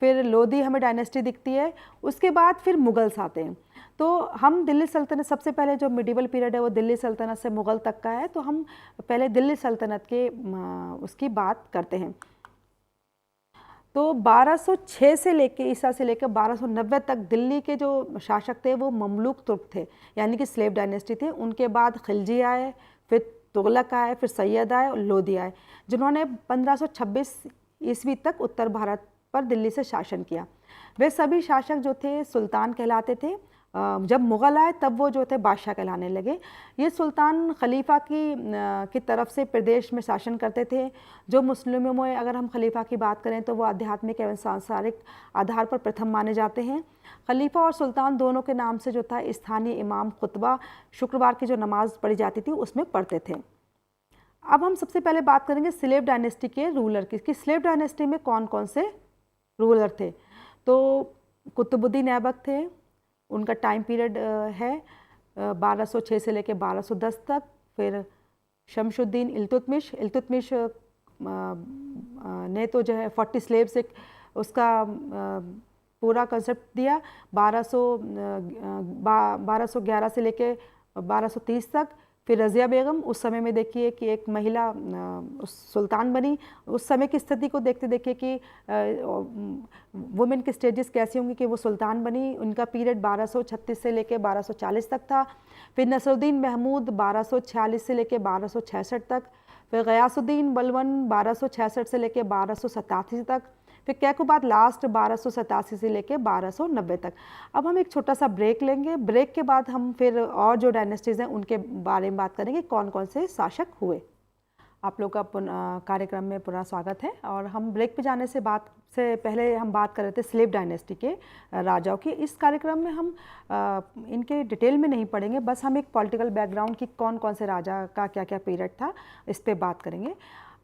फिर लोधी हमें डायनेस्टी दिखती है। उसके बाद फिर मुगल्स आते हैं। तो हम दिल्ली सल्तनत, सबसे पहले जो मिडिवल पीरियड है वो दिल्ली सल्तनत से मुग़ल तक का है, तो हम पहले दिल्ली सल्तनत के उसकी बात करते हैं। तो 1206 से लेके ईसा से लेकर 1290 तक दिल्ली के जो शासक थे वो ममलूक तुर्क थे यानी कि स्लेव डायनेस्टी थे। उनके बाद खिलजी आए, फिर तुगलक आए, फिर सैयद आए और लोधी आए, जिन्होंने 1526 ईस्वी तक उत्तर भारत पर दिल्ली से शासन किया। वे सभी शासक जो थे सुल्तान कहलाते थे। जब मुग़ल आए तब वो जो थे बादशाह कहलाने लगे। ये सुल्तान खलीफा की तरफ से प्रदेश में शासन करते थे। जो मुस्लिमों में अगर हम खलीफा की बात करें तो वो आध्यात्मिक एवं सांसारिक आधार पर प्रथम माने जाते हैं। खलीफा और सुल्तान दोनों के नाम से जो था स्थानीय इमाम खुतबा शुक्रवार की जो नमाज पढ़ी जाती थी उसमें पढ़ते थे। अब हम सबसे पहले बात करेंगे स्लेव डायनेस्टी के रूलर की कि स्लेव डायनेस्टी में कौन कौन से रूलर थे। तो कुतुबुद्दीन ऐबक थे, उनका टाइम पीरियड है 1206 से लेकर 1210 तक। फिर शमशुद्दीन इल्तुतमिश ने तो जो है 40 स्लेव्स एक उसका पूरा कंसेप्ट दिया 1211 से लेकर 1230 तक। फिर रज़िया बेगम उस समय में देखिए कि एक महिला सुल्तान बनी। उस समय की स्थिति को देखते देखिए कि वुमेन के स्टेजेस कैसी होंगी कि वो सुल्तान बनी। उनका पीरियड 1236 से लेकर 1240 तक था। फिर नसरुद्दीन महमूद 1246 से लेकर 1266 तक। फिर गयासुद्दीन बलवन 1266 से लेकर 1287 तक। फिर कैकुबाद लास्ट 1287 से लेकर 1290 तक। अब हम एक छोटा सा ब्रेक लेंगे। ब्रेक के बाद हम फिर और जो डायनेस्टीज़ हैं उनके बारे में बात करेंगे, कौन कौन से शासक हुए। आप लोग का कार्यक्रम में पुनः स्वागत है। और हम ब्रेक पे जाने से पहले हम बात कर रहे थे स्लेव डायनेस्टी के राजाओं की। इस कार्यक्रम में हम इनके डिटेल में नहीं पढ़ेंगे, बस हम एक पॉलिटिकल बैकग्राउंड की कौन कौन से राजा का क्या क्या पीरियड था इस पर बात करेंगे।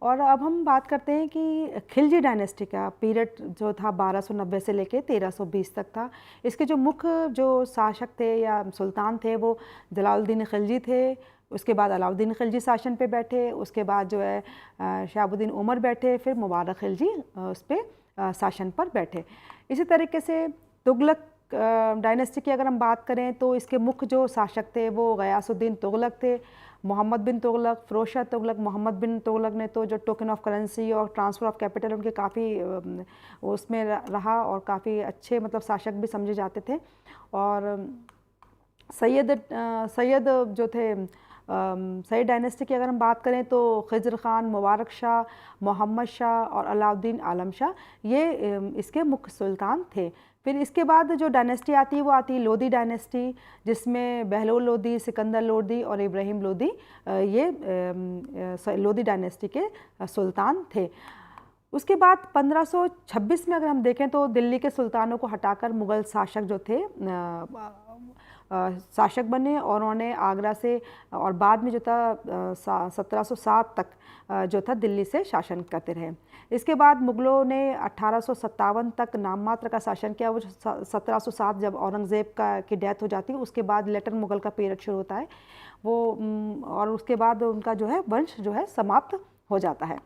और अब हम बात करते हैं कि खिलजी डायनेस्टी का पीरियड जो था 1290 से लेके 1320 तक था। इसके जो मुख्य जो शासक थे या सुल्तान थे वो जलालुद्दीन खिलजी थे। उसके बाद अलाउद्दीन खिलजी शासन पे बैठे। उसके बाद जो है शहाबुद्दीन उमर बैठे। फिर मुबारक खिलजी उस पर शासन पर बैठे। इसी तरीके से तुगलक डायनेस्टी की अगर हम बात करें तो इसके मुख्य जो शासक थे वो गयासुद्दीन तुगलक थे। मोहम्मद बिन तुगलक, फ़िरोज़ शाह तुगलक, मोहम्मद बिन तुगलक ने तो जो टोकन ऑफ करेंसी और ट्रांसफ़र ऑफ कैपिटल उनके काफ़ी उसमें रहा और काफ़ी अच्छे मतलब शासक भी समझे जाते थे। और सैयद जो थे सैयद डायनेस्टी की अगर हम बात करें तो खिज़र ख़ान, मुबारक शाह, मोहम्मद शाह और अलाउद्दीन आलम शाह ये इसके मुख्य सुल्तान थे। फिर इसके बाद जो डायनेस्टी आती है वो आती है लोधी डायनेस्टी, जिसमें बहलोल लोधी, सिकंदर लोधी और इब्राहिम लोधी ये लोधी डायनेस्टी के सुल्तान थे। उसके बाद 1526 में अगर हम देखें तो दिल्ली के सुल्तानों को हटाकर मुग़ल शासक जो थे शासक बने और उन्होंने आगरा से और बाद में जो था 1707 तक जो था दिल्ली से शासन करते रहे। इसके बाद मुग़लों ने 1857 तक नाम मात्र का शासन किया। वो 1707 जब औरंगज़ेब की डेथ हो जाती है उसके बाद लेटर मुग़ल का पीरियड शुरू होता है वो, और उसके बाद उनका जो है वंश जो है समाप्त हो जाता है।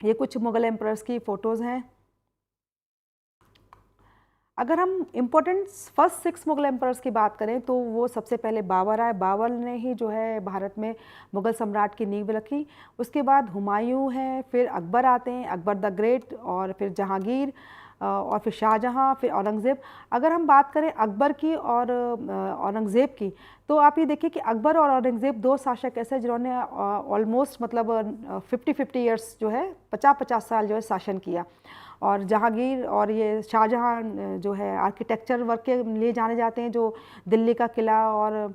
ये कुछ मुग़ल एम्परर्स की फ़ोटोज़ हैं। अगर हम इम्पोर्टेंट फर्स्ट 6 मुग़ल एम्परर्स की बात करें तो वो सबसे पहले बाबर आए। बाबर ने ही जो है भारत में मुग़ल सम्राट की नींव रखी। उसके बाद हुमायूं हैं, फिर अकबर आते हैं, अकबर द ग्रेट, और फिर जहांगीर और फिर शाहजहां, फिर औरंगज़ेब। अगर हम बात करें अकबर की और औरंगज़ेब की तो आप ये देखिए कि अकबर और औरंगज़ेब दो शासक ऐसे जिन्होंने ऑलमोस्ट मतलब 50-50 ईयर्स जो है 50-50 साल जो है शासन किया। और जहांगीर और ये शाहजहां जो है आर्किटेक्चर वर्क के लिए जाने जाते हैं, जो दिल्ली का किला और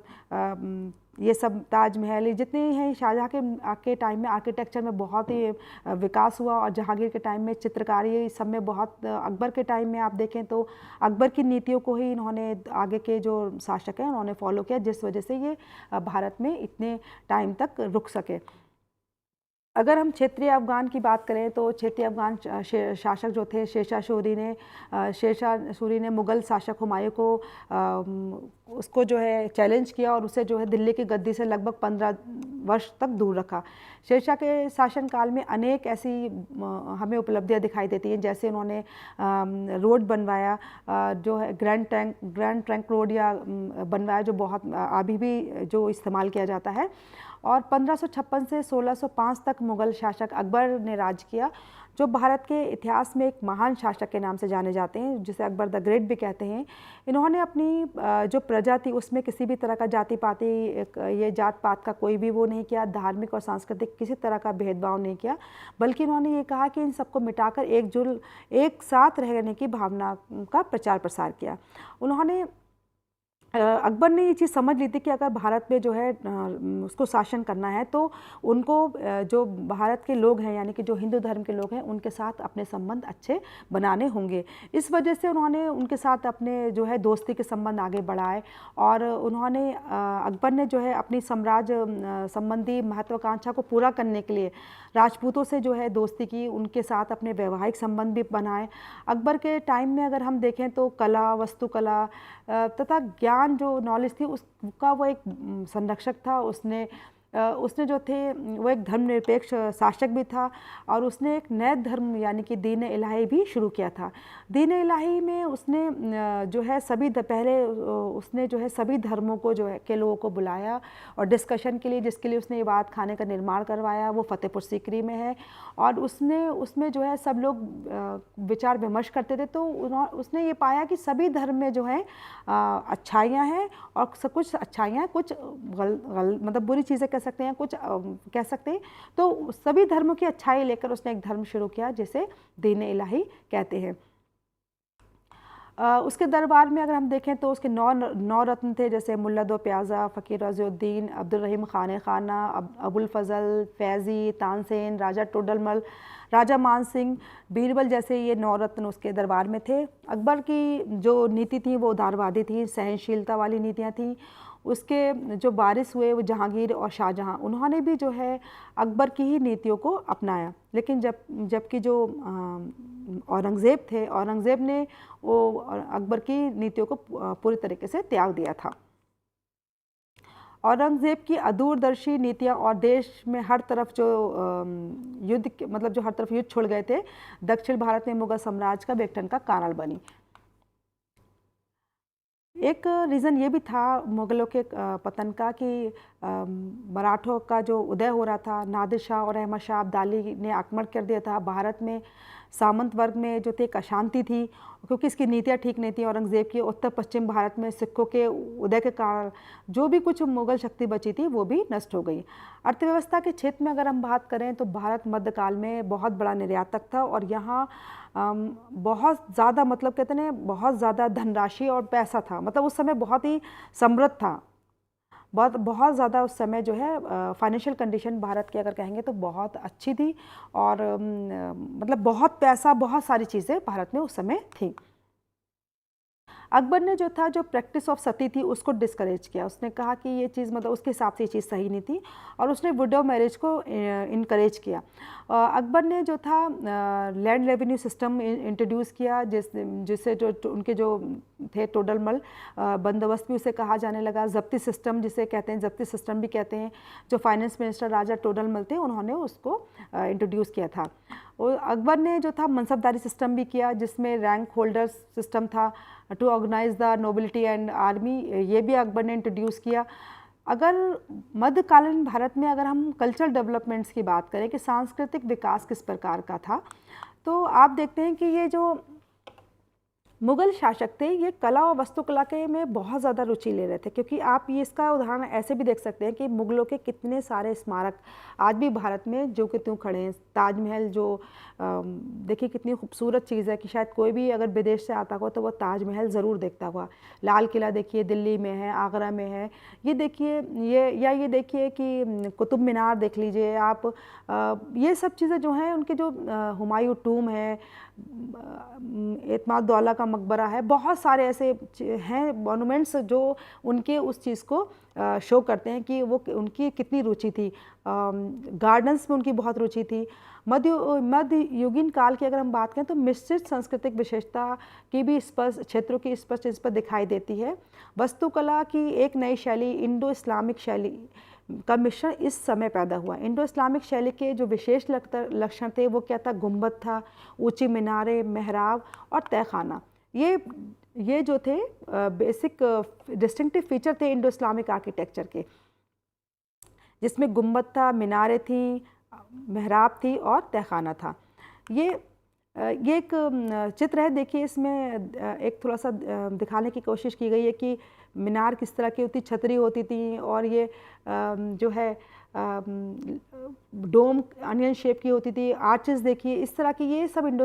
ये सब ताजमहल, ये जितने हैं शाहजहां के टाइम में आर्किटेक्चर में बहुत ही विकास हुआ, और जहांगीर के टाइम में चित्रकारी सब में बहुत, अकबर के टाइम में आप देखें तो अकबर की नीतियों को ही इन्होंने आगे के जो शासक हैं उन्होंने फॉलो किया, जिस वजह से ये भारत में इतने टाइम तक रुक सके। अगर हम क्षेत्रीय अफगान की बात करें तो क्षेत्रीय अफगान शासक जो थे शेरशाह सूरी ने मुग़ल शासक हुमायूं को उसको जो है चैलेंज किया और उसे जो है दिल्ली की गद्दी से लगभग 15 वर्ष तक दूर रखा। शेरशाह के शासनकाल में अनेक ऐसी हमें उपलब्धियां दिखाई देती हैं, जैसे उन्होंने रोड बनवाया, जो है ग्रैंड ट्रंक रोड या बनवाया, जो बहुत अभी भी जो इस्तेमाल किया जाता है। और 1556 से 1605 तक मुग़ल शासक अकबर ने राज किया, जो भारत के इतिहास में एक महान शासक के नाम से जाने जाते हैं, जिसे अकबर द ग्रेट भी कहते हैं। इन्होंने अपनी जो प्रजा थी उसमें किसी भी तरह का जाति पाति, ये जात पात का कोई भी वो नहीं किया, धार्मिक और सांस्कृतिक किसी तरह का भेदभाव नहीं किया, बल्कि इन्होंने ये कहा कि इन सबको मिटाकर एक साथ रहने की भावना का प्रचार प्रसार किया। उन्होंने अकबर ने ये चीज़ समझ ली थी कि अगर भारत में जो है उसको शासन करना है तो उनको जो भारत के लोग हैं, यानी कि जो हिंदू धर्म के लोग हैं, उनके साथ अपने संबंध अच्छे बनाने होंगे। इस वजह से उन्होंने उनके साथ अपने जो है दोस्ती के संबंध आगे बढ़ाए, और उन्होंने अकबर ने जो है अपनी साम्राज्य संबंधी महत्वाकांक्षा को पूरा करने के लिए राजपूतों से जो है दोस्ती की, उनके साथ अपने वैवाहिक संबंध भी बनाए। अकबर के टाइम में अगर हम देखें तो कला, वास्तुकला तथा ज्ञान जो नॉलेज थी उसका वो एक संरक्षक था। उसने जो थे वो एक धर्मनिरपेक्ष शासक भी था, और उसने एक नए धर्म यानी कि दीन इलाही भी शुरू किया था। दीन इलाही में उसने जो है उसने जो है सभी धर्मों को जो है के लोगों को बुलाया और डिस्कशन के लिए, जिसके लिए उसने इबादत खाने का निर्माण करवाया, वो फतेहपुर सीकरी में है। और उसमें जो है सब लोग विचार विमर्श करते थे, तो उसने ये पाया कि सभी धर्म में जो है अच्छाइयाँ हैं, और कुछ अच्छाइयाँ, कुछ मतलब बुरी चीज़ें कह सकते हैं, कुछ कह सकते हैं। तो सभी धर्मों की अच्छाई लेकर उसने एक धर्म शुरू किया, जिसे दीन इलाही कहते हैं। उसके दरबार में अगर हम देखें तो उसके नौ रत्न थे, जैसे मुल्ला दो प्याज़ा, फ़कीर रज़ियुद्दीन, अब्दुल रहीम खान खाना, अबुल फ़ज़ल, फैज़ी, तानसेन, राजा टोडरमल, राजा मान सिंह, बीरबल जैसे ये 9 रत्न उसके दरबार में थे। अकबर की जो नीति थी वो उदारवादी थी, सहनशीलता वाली नीतियाँ थीं। उसके जो वारिस हुए वो जहांगीर और शाहजहां, उन्होंने भी जो है अकबर की ही नीतियों को अपनाया। लेकिन जबकि जो औरंगज़ेब थे, औरंगज़ेब ने वो अकबर की नीतियों को पूरी तरीके से त्याग दिया था। औरंगज़ेब की अदूरदर्शी नीतियां और देश में हर तरफ जो जो हर तरफ युद्ध छुड़ गए थे, दक्षिण भारत में मुगल साम्राज्य का विघटन का कारण बनी। एक रीज़न ये भी था मुग़लों के पतन का कि मराठों का जो उदय हो रहा था, नादिर शाह और अहमद शाह अब्दाली ने आक्रमण कर दिया था। भारत में सामंत वर्ग में जो थे एक अशांति थी, क्योंकि इसकी नीतियाँ ठीक नहीं थी औरंगज़ेब की। उत्तर पश्चिम भारत में सिखों के उदय के कारण जो भी कुछ मुग़ल शक्ति बची थी वो भी नष्ट हो गई। अर्थव्यवस्था के क्षेत्र में अगर हम बात करें तो भारत मध्यकाल में बहुत बड़ा निर्यातक था, और यहाँ बहुत ज़्यादा मतलब कहते हैं बहुत ज़्यादा धनराशि और पैसा था, मतलब उस समय बहुत ही समृद्ध था। बहुत ज़्यादा उस समय जो है फाइनेंशियल कंडीशन भारत की अगर कहेंगे तो बहुत अच्छी थी, और मतलब बहुत पैसा, बहुत सारी चीज़ें भारत में उस समय थी। अकबर ने जो प्रैक्टिस ऑफ सती थी उसको डिस्करेज किया। उसने कहा कि ये चीज़ मतलब उसके हिसाब से ये चीज़ सही नहीं थी, और उसने विडो मैरिज को इनकरेज किया। अकबर ने जो था लैंड रेवेन्यू सिस्टम इंट्रोड्यूस किया, जिससे जो उनके जो थे टोडरमल बंदोबस्त भी उसे कहा जाने लगा। जब्ती सिस्टम जिसे कहते हैं, जब्ती सिस्टम भी कहते हैं, जो फाइनेंस मिनिस्टर राजा टोडरमल थे उन्होंने उसको इंट्रोड्यूस किया था। और अकबर ने जो था मनसबदारी सिस्टम भी किया, जिसमें रैंक होल्डर सिस्टम था, to organise the nobility and army, ये भी अकबर ने इंट्रोड्यूस किया। अगर मध्यकालीन भारत में अगर हम कल्चरल डेवलपमेंट्स की बात करें कि सांस्कृतिक विकास किस प्रकार का था, तो आप देखते हैं कि ये जो मुगल शासक थे, ये कला और वास्तुकला के में बहुत ज़्यादा रुचि ले रहे थे, क्योंकि आप ये इसका उदाहरण ऐसे भी देख सकते हैं कि मुगलों के कितने सारे स्मारक आज भी भारत में जो कि त्यों खड़े हैं। ताजमहल जो देखिए कितनी खूबसूरत चीज़ है कि शायद कोई भी अगर विदेश से आता हो तो वो ताजमहल ज़रूर देखता हुआ। लाल किला देखिए दिल्ली में है, आगरा में है। ये देखिए ये देखिए कि कुतुब मीनार देख लीजिए आप। ये सब चीज़ें जो हैं उनके जो हुमायूं टूम है, एतमाद-उद-दौला का मकबरा है, बहुत सारे ऐसे हैं मॉन्यूमेंट्स जो उनके उस चीज़ को शो करते हैं कि वो उनकी कितनी रुचि थी। गार्डन्स में उनकी बहुत रुचि थी। मध्ययुगीन काल की अगर हम बात करें तो मिश्रित सांस्कृतिक विशेषता की भी स्पष्ट क्षेत्रों की स्पष्ट इस पर दिखाई देती है। वास्तुकला की एक नई शैली इंडो इस्लामिक शैली का मिश्रण इस समय पैदा हुआ। इंडो इस्लामिक शैली के जो विशेष लक्षण थे वो क्या था? गुंबद था, ऊंची मीनारें, मेहराब और तहखाना। ये जो थे बेसिक डिस्टिंक्टिव फीचर थे इंडो इस्लामिक आर्किटेक्चर के, जिसमें गुंबद था, मीनारें थी, मेहराब थी और तहखाना था। ये एक चित्र है, देखिए इसमें एक थोड़ा सा दिखाने की कोशिश की गई है कि मीनार किस तरह की होती, छतरी होती थी, और ये जो है डोम अनियन शेप की होती थी, आर्चेस देखिए इस तरह की। ये सब इंडो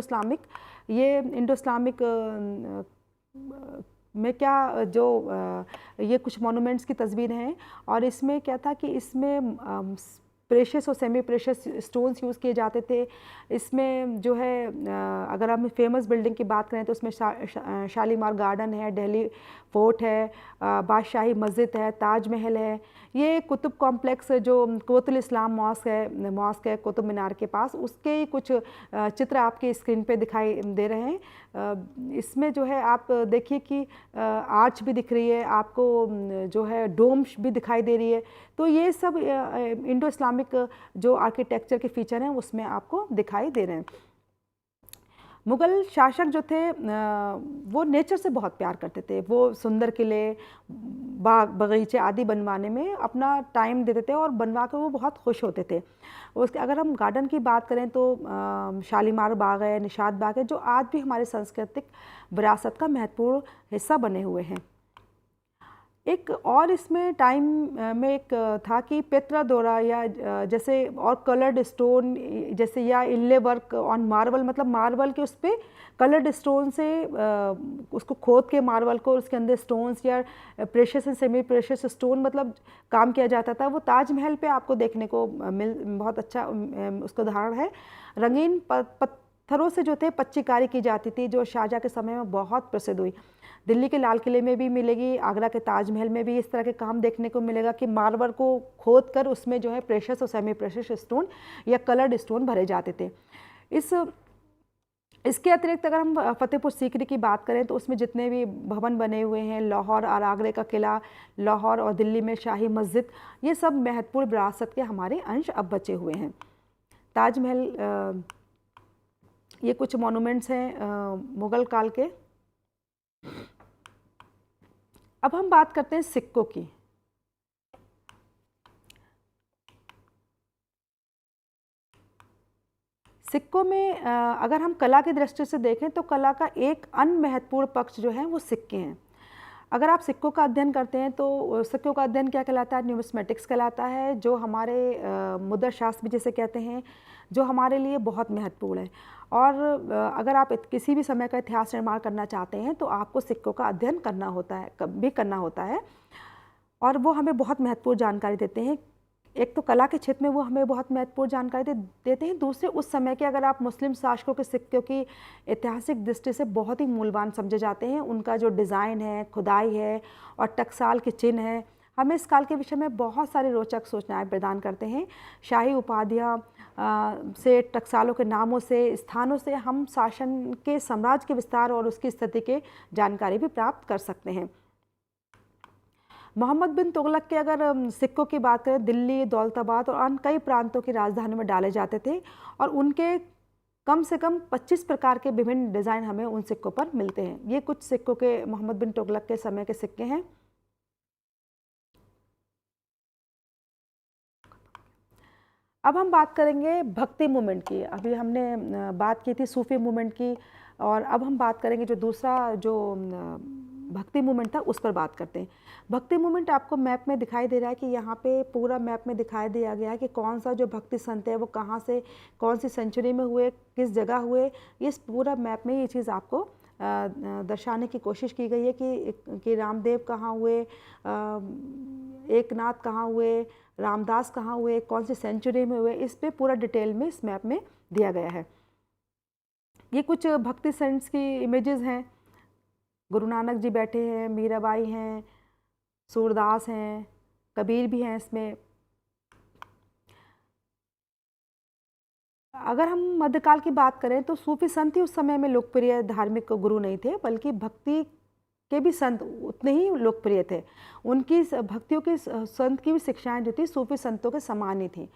इस्लामिक में क्या जो ये कुछ मॉन्यूमेंट्स की तस्वीरें हैं। और इसमें क्या था कि इसमें प्रेशियस और सेमी प्रेशियस स्टोन्स यूज़ किए जाते थे। इसमें जो है अगर हम फेमस बिल्डिंग की बात करें तो उसमें शालीमार गार्डन है, दिल्ली फोर्ट है, बादशाही मस्जिद है, ताजमहल है। ये कुतुब कॉम्प्लेक्स जो कुतुल इस्लाम मॉस्क है कुतुब मीनार के पास, उसके कुछ चित्र आपके स्क्रीन पे दिखाई दे रहे हैं। इसमें जो है आप देखिए कि आर्च भी दिख रही है आपको, जो है डोम भी दिखाई दे रही है। तो ये सब इंडो इस्लामिक जो आर्किटेक्चर के फीचर हैं उसमें आपको दिखाई दे रहे हैं। मुग़ल शासक जो थे वो नेचर से बहुत प्यार करते थे। वो सुंदर किले, बाग बगीचे आदि बनवाने में अपना टाइम देते थे और बनवा कर वो बहुत खुश होते थे। उसके अगर हम गार्डन की बात करें तो शालीमार बाग है, निशात बाग है, जो आज भी हमारे सांस्कृतिक विरासत का महत्वपूर्ण हिस्सा बने हुए हैं। एक और इसमें टाइम में एक था कि पेत्रा दोरा या जैसे और कलर्ड स्टोन जैसे या इनले वर्क ऑन मार्बल, मतलब मार्बल के उस पर कलर्ड स्टोन से उसको खोद के मार्बल को उसके अंदर स्टोन्स या precious and semi precious stone मतलब काम किया जाता था। वो ताजमहल पे आपको देखने को बहुत अच्छा उसका उदाहरण है। रंगीन पत्थरों से जो थे पच्चीकारी की जाती थी, जो शाहजहाँ के समय में बहुत प्रसिद्ध हुई। दिल्ली के लाल किले में भी मिलेगी, आगरा के ताजमहल में भी इस तरह के काम देखने को मिलेगा कि मार्बल को खोद कर उसमें जो है प्रेशियस और सेमी प्रेशियस स्टोन या कलर्ड स्टोन भरे जाते थे। इसके अतिरिक्त अगर हम फतेहपुर सीकरी की बात करें तो उसमें जितने भी भवन बने हुए हैं, लाहौर और आगरे का किला, लाहौर और दिल्ली में शाही मस्जिद, ये सब महत्वपूर्ण विरासत के हमारे अंश अब बचे हुए हैं। ताजमहल, ये कुछ मॉन्यूमेंट्स हैं मुग़ल काल के। अब हम बात करते हैं सिक्कों की। सिक्कों में अगर हम कला की दृष्टि से देखें तो कला का एक अन्य महत्वपूर्ण पक्ष जो है वो सिक्के हैं। अगर आप सिक्कों का अध्ययन करते हैं तो सिक्कों का अध्ययन क्या कहलाता है? न्यूमिस्मेटिक्स कहलाता है, जो हमारे मुद्रा शास्त्र भी जिसे कहते हैं, जो हमारे लिए बहुत महत्वपूर्ण है। और अगर आप किसी भी समय का इतिहास निर्माण करना चाहते हैं तो आपको सिक्कों का अध्ययन करना होता है और वो हमें बहुत महत्वपूर्ण जानकारी देते हैं। एक तो कला के क्षेत्र में वो हमें बहुत महत्वपूर्ण जानकारी देते हैं, दूसरे उस समय के अगर आप मुस्लिम शासकों के सिक्कों की ऐतिहासिक दृष्टि से बहुत ही मूल्यवान समझे जाते हैं। उनका जो डिज़ाइन है, खुदाई है और टकसाल के चिन्ह हैं, हमें इस काल के विषय में बहुत सारी रोचक सूचनाएं प्रदान करते हैं। शाही उपाधियाँ से, टकसालों के नामों से, स्थानों से हम शासन के साम्राज्य के विस्तार और उसकी स्थिति के जानकारी भी प्राप्त कर सकते हैं। मोहम्मद बिन तुगलक के अगर सिक्कों की बात करें, दिल्ली, दौलताबाद और अन्य कई प्रांतों की राजधानी में डाले जाते थे और उनके कम से कम 25 प्रकार के विभिन्न डिज़ाइन हमें उन सिक्कों पर मिलते हैं। ये कुछ सिक्कों के मोहम्मद बिन तुगलक के समय के सिक्के हैं। अब हम बात करेंगे भक्ति मूवमेंट की। अभी हमने बात की थी सूफी मूवमेंट की, और अब हम बात करेंगे जो दूसरा जो भक्ति मूवमेंट था उस पर बात करते हैं। भक्ति मूवमेंट आपको मैप में दिखाई दे रहा है कि यहाँ पे पूरा मैप में दिखाई दिया गया है कि कौन सा जो भक्ति संत है वो कहाँ से कौन सी सेंचुरी में हुए, किस जगह हुए। इस पूरा मैप में ये चीज़ आपको दर्शाने की कोशिश की गई है कि रामदेव कहाँ हुए, एकनाथ कहाँ हुए, रामदास कहाँ हुए, कौन सी सेंचुरी में हुए। इस पे पूरा डिटेल में इस मैप में दिया गया है। ये कुछ भक्ति सेंट्स की इमेजेस हैं। गुरु नानक जी बैठे हैं, मीराबाई हैं, सूरदास हैं, कबीर भी हैं इसमें। अगर हम मध्यकाल की बात करें तो सूफी संत ही उस समय में लोकप्रिय धार्मिक गुरु नहीं थे, बल्कि भक्ति के भी संत उतने ही लोकप्रिय थे। उनकी भक्तियों की संत की भी शिक्षाएं जो थी सूफी संतों के समान ही थी।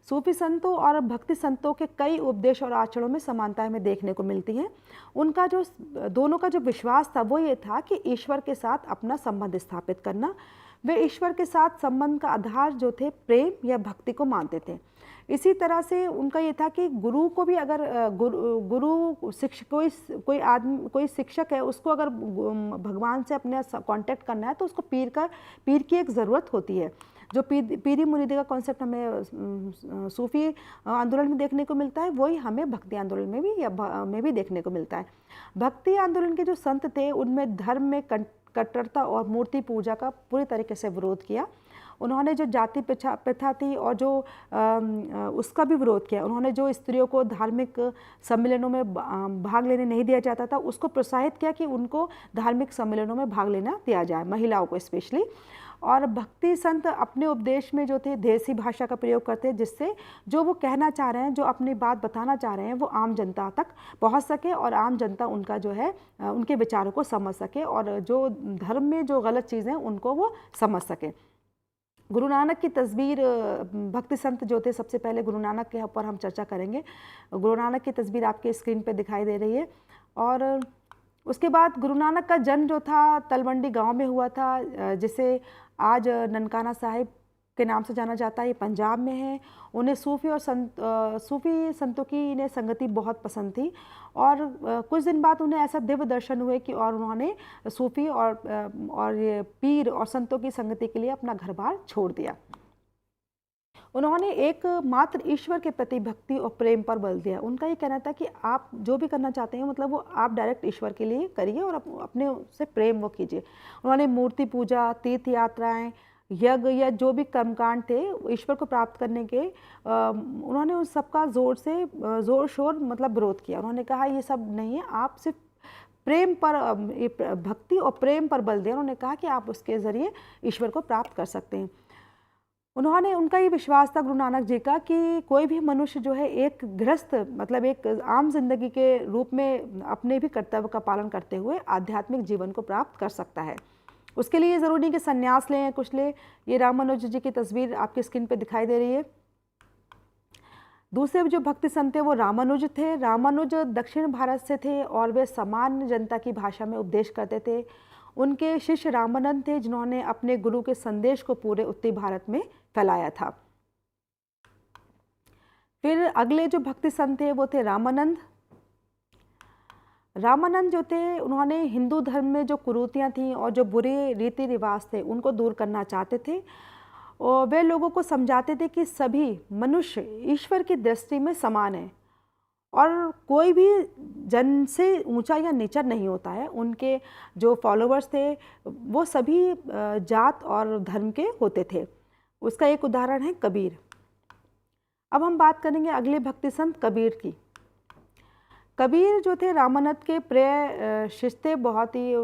सूफी संतों और भक्ति संतों के कई उपदेश और आचरणों में समानताएं हमें देखने को मिलती हैं। उनका जो दोनों का जो विश्वास था वो ये था कि ईश्वर के साथ अपना संबंध स्थापित करना। वे ईश्वर के साथ संबंध का आधार जो थे प्रेम या भक्ति को मानते थे। इसी तरह से उनका ये था कि गुरु को भी अगर गुरु शिक्षक कोई आदमी कोई शिक्षक है, उसको अगर भगवान से अपने कांटेक्ट करना है तो उसको पीर की एक ज़रूरत होती है। जो पीरी मुरीदी का कॉन्सेप्ट हमें सूफी आंदोलन में देखने को मिलता है, वही हमें भक्ति आंदोलन में भी देखने को मिलता है। भक्ति आंदोलन के जो संत थे उनमें धर्म में कट्टरता और मूर्ति पूजा का पूरी तरीके से विरोध किया। उन्होंने जो जाति प्रथा थी और जो उसका भी विरोध किया। उन्होंने जो स्त्रियों को धार्मिक सम्मेलनों में भाग लेने नहीं दिया जाता था, उसको प्रोत्साहित किया कि उनको धार्मिक सम्मेलनों में भाग लेना दिया जाए, महिलाओं को स्पेशली। और भक्ति संत अपने उपदेश में जो थे देसी भाषा का प्रयोग करते हैं, जिससे जो वो कहना चाह रहे हैं, जो अपनी बात बताना चाह रहे हैं, वो आम जनता तक पहुंच सके और आम जनता उनका जो है उनके विचारों को समझ सके और जो धर्म में जो गलत चीज़ें हैं उनको वो समझ सके। गुरु नानक की तस्वीर, भक्ति संत जो थे, सबसे पहले गुरु नानक के ऊपर हम चर्चा करेंगे। गुरु नानक की तस्वीर आपके स्क्रीन पे दिखाई दे रही है। और उसके बाद गुरु नानक का जन्म जो था तलवंडी गांव में हुआ था, जिसे आज ननकाना साहिब के नाम से जाना जाता है। ये पंजाब में है। उन्हें सूफी संतों की इन्हें संगति बहुत पसंद थी और कुछ दिन बाद उन्हें ऐसा दिव्य दर्शन हुए कि और उन्होंने सूफी और ये पीर और संतों की संगति के लिए अपना घर बार छोड़ दिया। उन्होंने एक मात्र ईश्वर के प्रति भक्ति और प्रेम पर बल दिया। उनका ये कहना था कि आप जो भी करना चाहते हैं, मतलब वो आप डायरेक्ट ईश्वर के लिए करिए और अपने से प्रेम वो कीजिए। उन्होंने मूर्ति पूजा, तीर्थ यात्राएं, यज्ञ या जो भी कर्मकांड थे ईश्वर को प्राप्त करने के, उन्होंने उस सबका जोर शोर मतलब विरोध किया। उन्होंने कहा ये सब नहीं है, आप सिर्फ प्रेम पर, भक्ति और प्रेम पर बल दें। उन्होंने कहा कि आप उसके ज़रिए ईश्वर को प्राप्त कर सकते हैं। उनका ये विश्वास था गुरु नानक जी का कि कोई भी मनुष्य जो है एक गृहस्थ, मतलब एक आम जिंदगी के रूप में अपने भी कर्तव्य का पालन करते हुए आध्यात्मिक जीवन को प्राप्त कर सकता है। उसके लिए ज़रूरी नहीं कि संन्यास लें या कुछ लें। ये रामानुज जी की तस्वीर आपकी स्क्रीन पे दिखाई दे रही है। दूसरे जो भक्ति संत थे वो रामानुज थे। रामानुज दक्षिण भारत से थे और वे सामान्य जनता की भाषा में उपदेश करते थे। उनके शिष्य रामानंद थे, जिन्होंने अपने गुरु के संदेश को पूरे उत्तरी भारत में फैलाया था। फिर अगले जो भक्ति संत थे वो थे रामानंद। रामानंद जो थे, उन्होंने हिंदू धर्म में जो कुरीतियाँ थीं और जो बुरे रीति रिवाज थे उनको दूर करना चाहते थे। और वे लोगों को समझाते थे कि सभी मनुष्य ईश्वर की दृष्टि में समान है और कोई भी जन से ऊंचा या नीचा नहीं होता है। उनके जो फॉलोअर्स थे वो सभी जात और धर्म के होते थे। उसका एक उदाहरण है कबीर। अब हम बात करेंगे अगले भक्ति संत कबीर की। कबीर जो थे रामानंद के प्रिय शिष्य, बहुत ही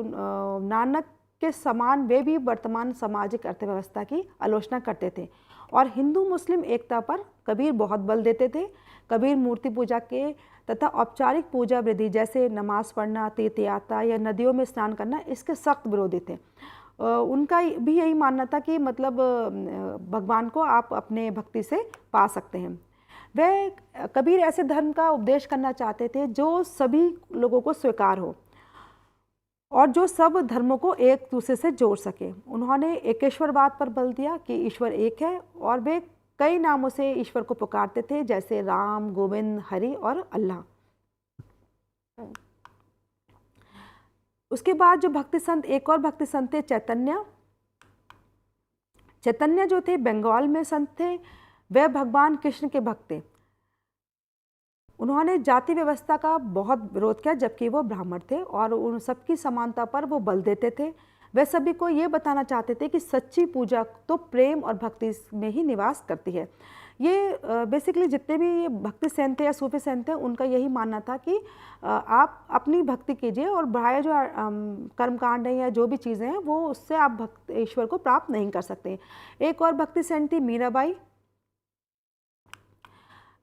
नानक के समान वे भी वर्तमान सामाजिक अर्थव्यवस्था की आलोचना करते थे और हिंदू मुस्लिम एकता पर कबीर बहुत बल देते थे। कबीर मूर्ति पूजा के तथा औपचारिक पूजा विधि जैसे नमाज पढ़ना, तीर्थ यात्रा या नदियों में स्नान करना, इसके सख्त विरोधी थे। उनका भी यही मानना था कि मतलब भगवान को आप अपने भक्ति से पा सकते हैं। वे कबीर ऐसे धर्म का उपदेश करना चाहते थे जो सभी लोगों को स्वीकार हो और जो सब धर्मों को एक दूसरे से जोड़ सके। उन्होंने एकेश्वरवाद पर बल दिया कि ईश्वर एक है और वे कई नामों से ईश्वर को पुकारते थे, जैसे राम, गोविंद, हरि और अल्लाह। उसके बाद जो भक्ति संत, एक और भक्ति संत थे चैतन्य। चैतन्य जो थे बंगाल में संत थे, वह भगवान कृष्ण के भक्त थे। उन्होंने जाति व्यवस्था का बहुत विरोध किया, जबकि वो ब्राह्मण थे और उन सबकी समानता पर वो बल देते थे। वे सभी को ये बताना चाहते थे कि सच्ची पूजा तो प्रेम और भक्ति में ही निवास करती है। ये बेसिकली जितने भी ये भक्ति संत थे या सूफी संत थे, उनका यही मानना था कि आप अपनी भक्ति कीजिए और बाह्य जो कर्मकांड है या जो भी चीज़ें हैं वो उससे आप भक्त ईश्वर को प्राप्त नहीं कर सकते। एक और भक्ति संत थी मीराबाई।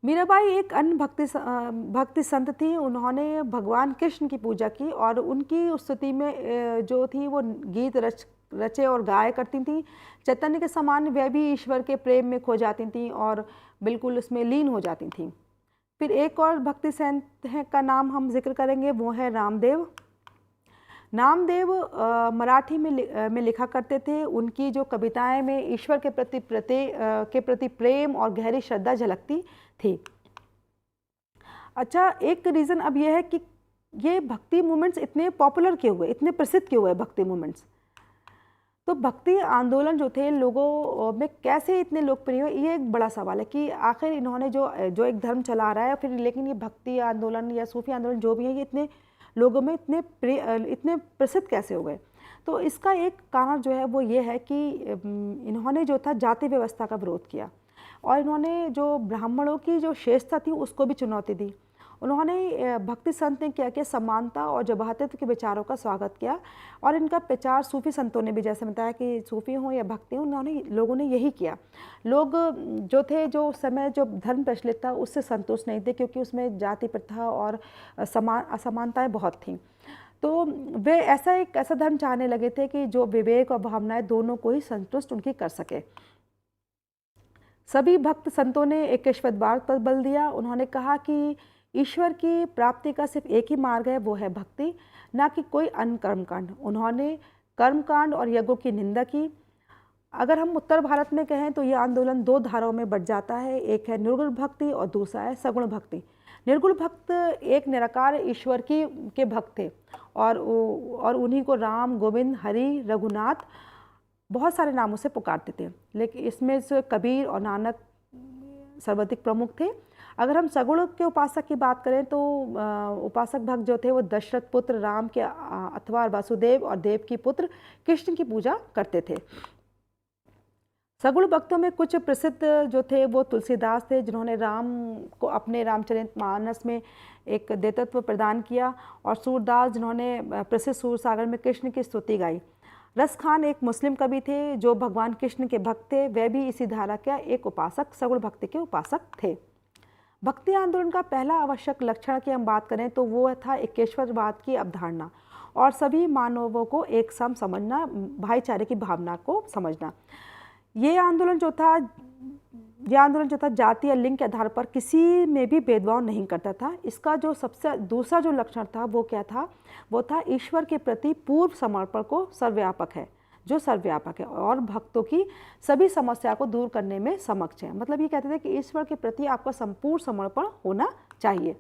मीराबाई एक अन्य भक्ति संत थी। उन्होंने भगवान कृष्ण की पूजा की और उनकी उस स्तुति में जो थी वो गीत रचे और गाया करती थी। चैतन्य के समान वह भी ईश्वर के प्रेम में खो जाती थी और बिल्कुल उसमें लीन हो जाती थी। फिर एक और भक्ति संत है का नाम हम जिक्र करेंगे, वो है रामदेव। नामदेव मराठी में लिखा करते थे। उनकी जो कविताएं में ईश्वर के प्रति प्रेम और गहरी श्रद्धा झलकती थी। अच्छा, एक रीज़न अब यह है कि ये भक्ति मूवमेंट्स इतने पॉपुलर क्यों हुए, इतने प्रसिद्ध क्यों हुए भक्ति मूवमेंट्स। तो भक्ति आंदोलन जो थे लोगों में कैसे इतने लोकप्रिय हुए, ये एक बड़ा सवाल है कि आखिर इन्होंने जो एक धर्म चला रहा है, फिर लेकिन ये भक्ति आंदोलन या सूफी आंदोलन जो भी है, ये इतने लोगों में इतने प्रसिद्ध कैसे हो गए। तो इसका एक कारण जो है वो ये है कि इन्होंने जो था जाति व्यवस्था का विरोध किया और इन्होंने जो ब्राह्मणों की जो श्रेष्ठता थी उसको भी चुनौती दी। उन्होंने भक्ति संत ने क्या किया, समानता और जमातित्व के विचारों का स्वागत किया और इनका प्रचार सूफी संतों ने भी, जैसे बताया कि सूफी हों या भक्ति हों, लोगों ने यही किया। लोग जो थे, जो समय जो धर्म प्रचलित था उससे संतुष्ट नहीं थे, क्योंकि उसमें जाति प्रथा और असमानताएं बहुत थीं। तो वे ऐसा धर्म चाहने लगे थे कि जो विवेक और भावनाएं दोनों को ही संतुष्ट उनकी कर सके। सभी भक्त संतों ने एकेश्वरवाद पर बल दिया। उन्होंने कहा कि ईश्वर की प्राप्ति का सिर्फ एक ही मार्ग है, वो है भक्ति, ना कि कोई अन्य कर्मकांड। उन्होंने कर्मकांड और यज्ञों की निंदा की। अगर हम उत्तर भारत में कहें तो ये आंदोलन दो धाराओं में बढ़ जाता है, एक है निर्गुण भक्ति और दूसरा है सगुण भक्ति। निर्गुण भक्त एक निराकार ईश्वर के भक्त थे और उन्हीं को राम, गोविंद, हरि, रघुनाथ बहुत सारे नामों से पुकारते थे, लेकिन इसमें से कबीर और नानक सर्वाधिक प्रमुख थे। अगर हम सगुण के उपासक की बात करें तो उपासक भक्त जो थे वो दशरथ पुत्र राम के अथवा वासुदेव और देव की पुत्र कृष्ण की पूजा करते थे। सगुण भक्तों में कुछ प्रसिद्ध जो थे वो तुलसीदास थे, जिन्होंने राम को अपने रामचरितमानस में एक देवत्व प्रदान किया, और सूरदास जिन्होंने प्रसिद्ध सूरसागर में कृष्ण की स्तुति गाई। रस खान एक मुस्लिम कवि थे जो भगवान कृष्ण के भक्त थे, वे भी इसी धारा का एक उपासक, सगुण भक्ति के उपासक थे। भक्ति आंदोलन का पहला आवश्यक लक्षण की हम बात करें तो वो था एकेश्वरवाद की अवधारणा और सभी मानवों को एक सम समझना, भाईचारे की भावना को समझना। ये आंदोलन जो था जाति या लिंग के आधार पर किसी में भी भेदभाव नहीं करता था। इसका जो सबसे दूसरा जो लक्षण था वो क्या था, वो था ईश्वर के प्रति पूर्ण समर्पण को सर्वव्यापक है और भक्तों की सभी समस्या को दूर करने में समक्ष है। मतलब ये कहते थे कि ईश्वर के प्रति आपका संपूर्ण समर्पण होना चाहिए।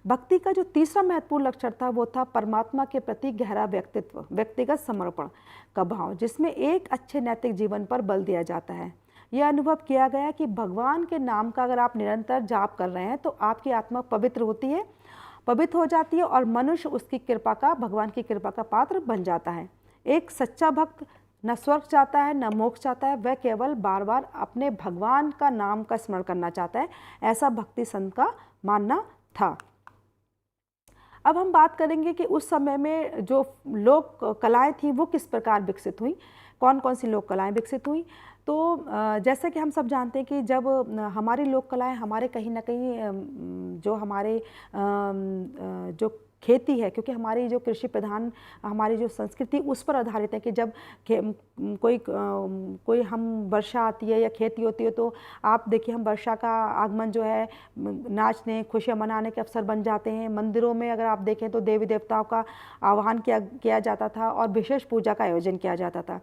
भक्ति का जो तीसरा महत्वपूर्ण लक्षण था वो था परमात्मा के प्रति गहरा व्यक्तिगत समर्पण का भाव, जिसमें एक अच्छे नैतिक जीवन पर बल दिया जाता है। यह अनुभव किया गया कि भगवान के नाम का अगर आप निरंतर जाप कर रहे हैं तो आपकी आत्मा पवित्र हो जाती है और मनुष्य उसकी कृपा का, भगवान की कृपा का पात्र बन जाता है। एक सच्चा भक्त न स्वर्ग चाहता है न मोक्ष चाहता है, वह केवल बार बार अपने भगवान का नाम का स्मरण करना चाहता है, ऐसा भक्ति संत का मानना था। अब हम बात करेंगे कि उस समय में जो लोक कलाएँ थीं वो किस प्रकार विकसित हुई, कौन कौन सी लोक कलाएँ विकसित हुई। तो जैसे कि हम सब जानते हैं कि जब हमारी लोक कलाएँ हमारे कहीं ना कहीं जो हमारे जो खेती है, क्योंकि हमारी जो कृषि प्रधान हमारी जो संस्कृति उस पर आधारित है कि जब कोई हम वर्षा आती है या खेती होती है तो आप देखिए हम वर्षा का आगमन जो है नाचने, खुशियाँ मनाने के अवसर बन जाते हैं। मंदिरों में अगर आप देखें तो देवी देवताओं का आह्वान किया जाता था और विशेष पूजा का आयोजन किया जाता था।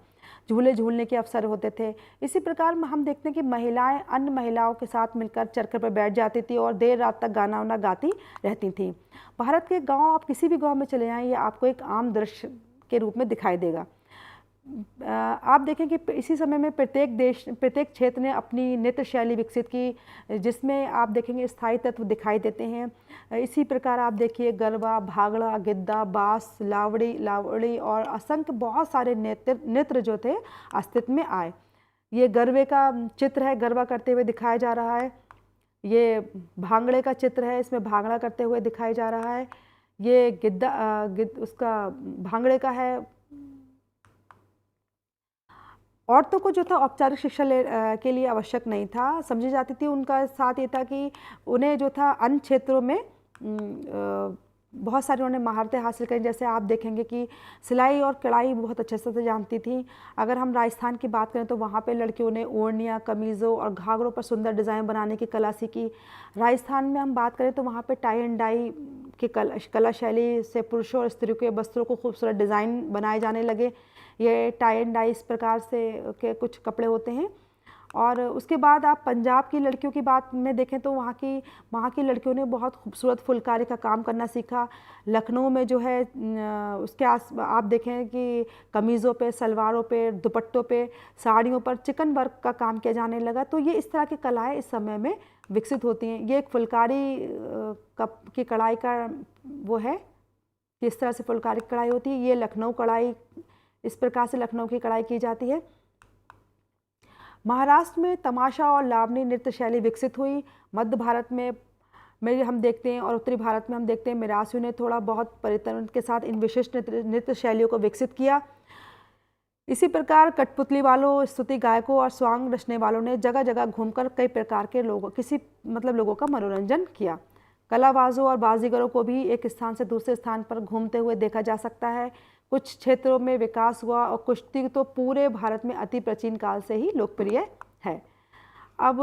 झूले झूलने के अवसर होते थे। इसी प्रकार हम देखते हैं कि महिलाएं अन्य महिलाओं के साथ मिलकर चरखे पर बैठ जाती थी और देर रात तक गाना वाना गाती रहती थीं। भारत के गांव, आप किसी भी गांव में चले जाएं, ये आपको एक आम दृश्य के रूप में दिखाई देगा। आप देखें कि इसी समय में प्रत्येक क्षेत्र ने अपनी नृत्य शैली विकसित की, जिसमें आप देखेंगे स्थायी तत्व दिखाई देते हैं। इसी प्रकार आप देखिए गरबा, भांगड़ा, गिद्दा, बांस, लावड़ी और असंख्य बहुत सारे नृत्य जो थे अस्तित्व में आए। ये गरबे का चित्र है, गरबा करते हुए दिखाया जा रहा है। ये भांगड़े का चित्र है, इसमें भांगड़ा करते हुए दिखाया जा रहा है। ये उसका भांगड़े का है। औरतों को जो था औपचारिक शिक्षा के लिए आवश्यक नहीं था, समझी जाती थी। उनका साथ ये था कि उन्हें जो था अन्य क्षेत्रों में बहुत सारी उन्होंने महारतें हासिल करी। जैसे आप देखेंगे कि सिलाई और कढ़ाई बहुत अच्छे से जानती थी। अगर हम राजस्थान की बात करें तो वहाँ पे लड़कियों ने ओढ़नियाँ, कमीज़ों और घाघरों पर सुंदर डिज़ाइन बनाने की कला सीखी। राजस्थान में हम बात करें तो वहाँ पे टाई एंड डाई की कला शैली से पुरुषों और स्त्रियों के वस्त्रों को खूबसूरत डिज़ाइन बनाए जाने लगे। ये टाई एंड डाई इस प्रकार से के कुछ कपड़े होते हैं। और उसके बाद आप पंजाब की लड़कियों की बात में देखें तो वहाँ की लड़कियों ने बहुत खूबसूरत फुलकारी का काम करना सीखा। लखनऊ में जो है उसके आप देखें कि कमीज़ों पे, सलवारों पे, दुपट्टों पे, साड़ियों पर चिकन वर्क का काम किया जाने लगा। तो ये इस तरह की कलाएँ इस समय में विकसित होती हैं। ये एक फुलकारी की कढ़ाई का वो है, किस तरह से फुलकारी कढ़ाई होती है। ये लखनऊ कढ़ाई, इस प्रकार से लखनऊ की कढ़ाई की जाती है। महाराष्ट्र में तमाशा और लावनी नृत्य शैली विकसित हुई। मध्य भारत में हम देखते हैं और उत्तरी भारत में हम देखते हैं मरासियों ने थोड़ा बहुत परिवर्तन के साथ इन विशिष्ट नृत्य शैलियों को विकसित किया। इसी प्रकार कठपुतली वालों, स्तुति गायकों और स्वांग रचने वालों ने जगह जगह घूमकर कई प्रकार के लोगों का मनोरंजन किया। कलाबाजों और बाजीगरों को भी एक स्थान से दूसरे स्थान पर घूमते हुए देखा जा सकता है। कुछ क्षेत्रों में विकास हुआ और कुश्ती तो पूरे भारत में अति प्राचीन काल से ही लोकप्रिय है। अब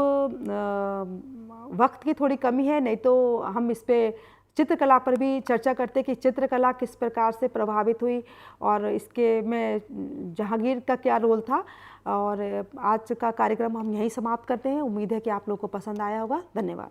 वक्त की थोड़ी कमी है, नहीं तो हम इस पे चित्रकला पर भी चर्चा करते कि चित्रकला किस प्रकार से प्रभावित हुई और इसके में जहांगीर का क्या रोल था। और आज का कार्यक्रम हम यहीं समाप्त करते हैं। उम्मीद है कि आप लोगों को पसंद आया होगा। धन्यवाद।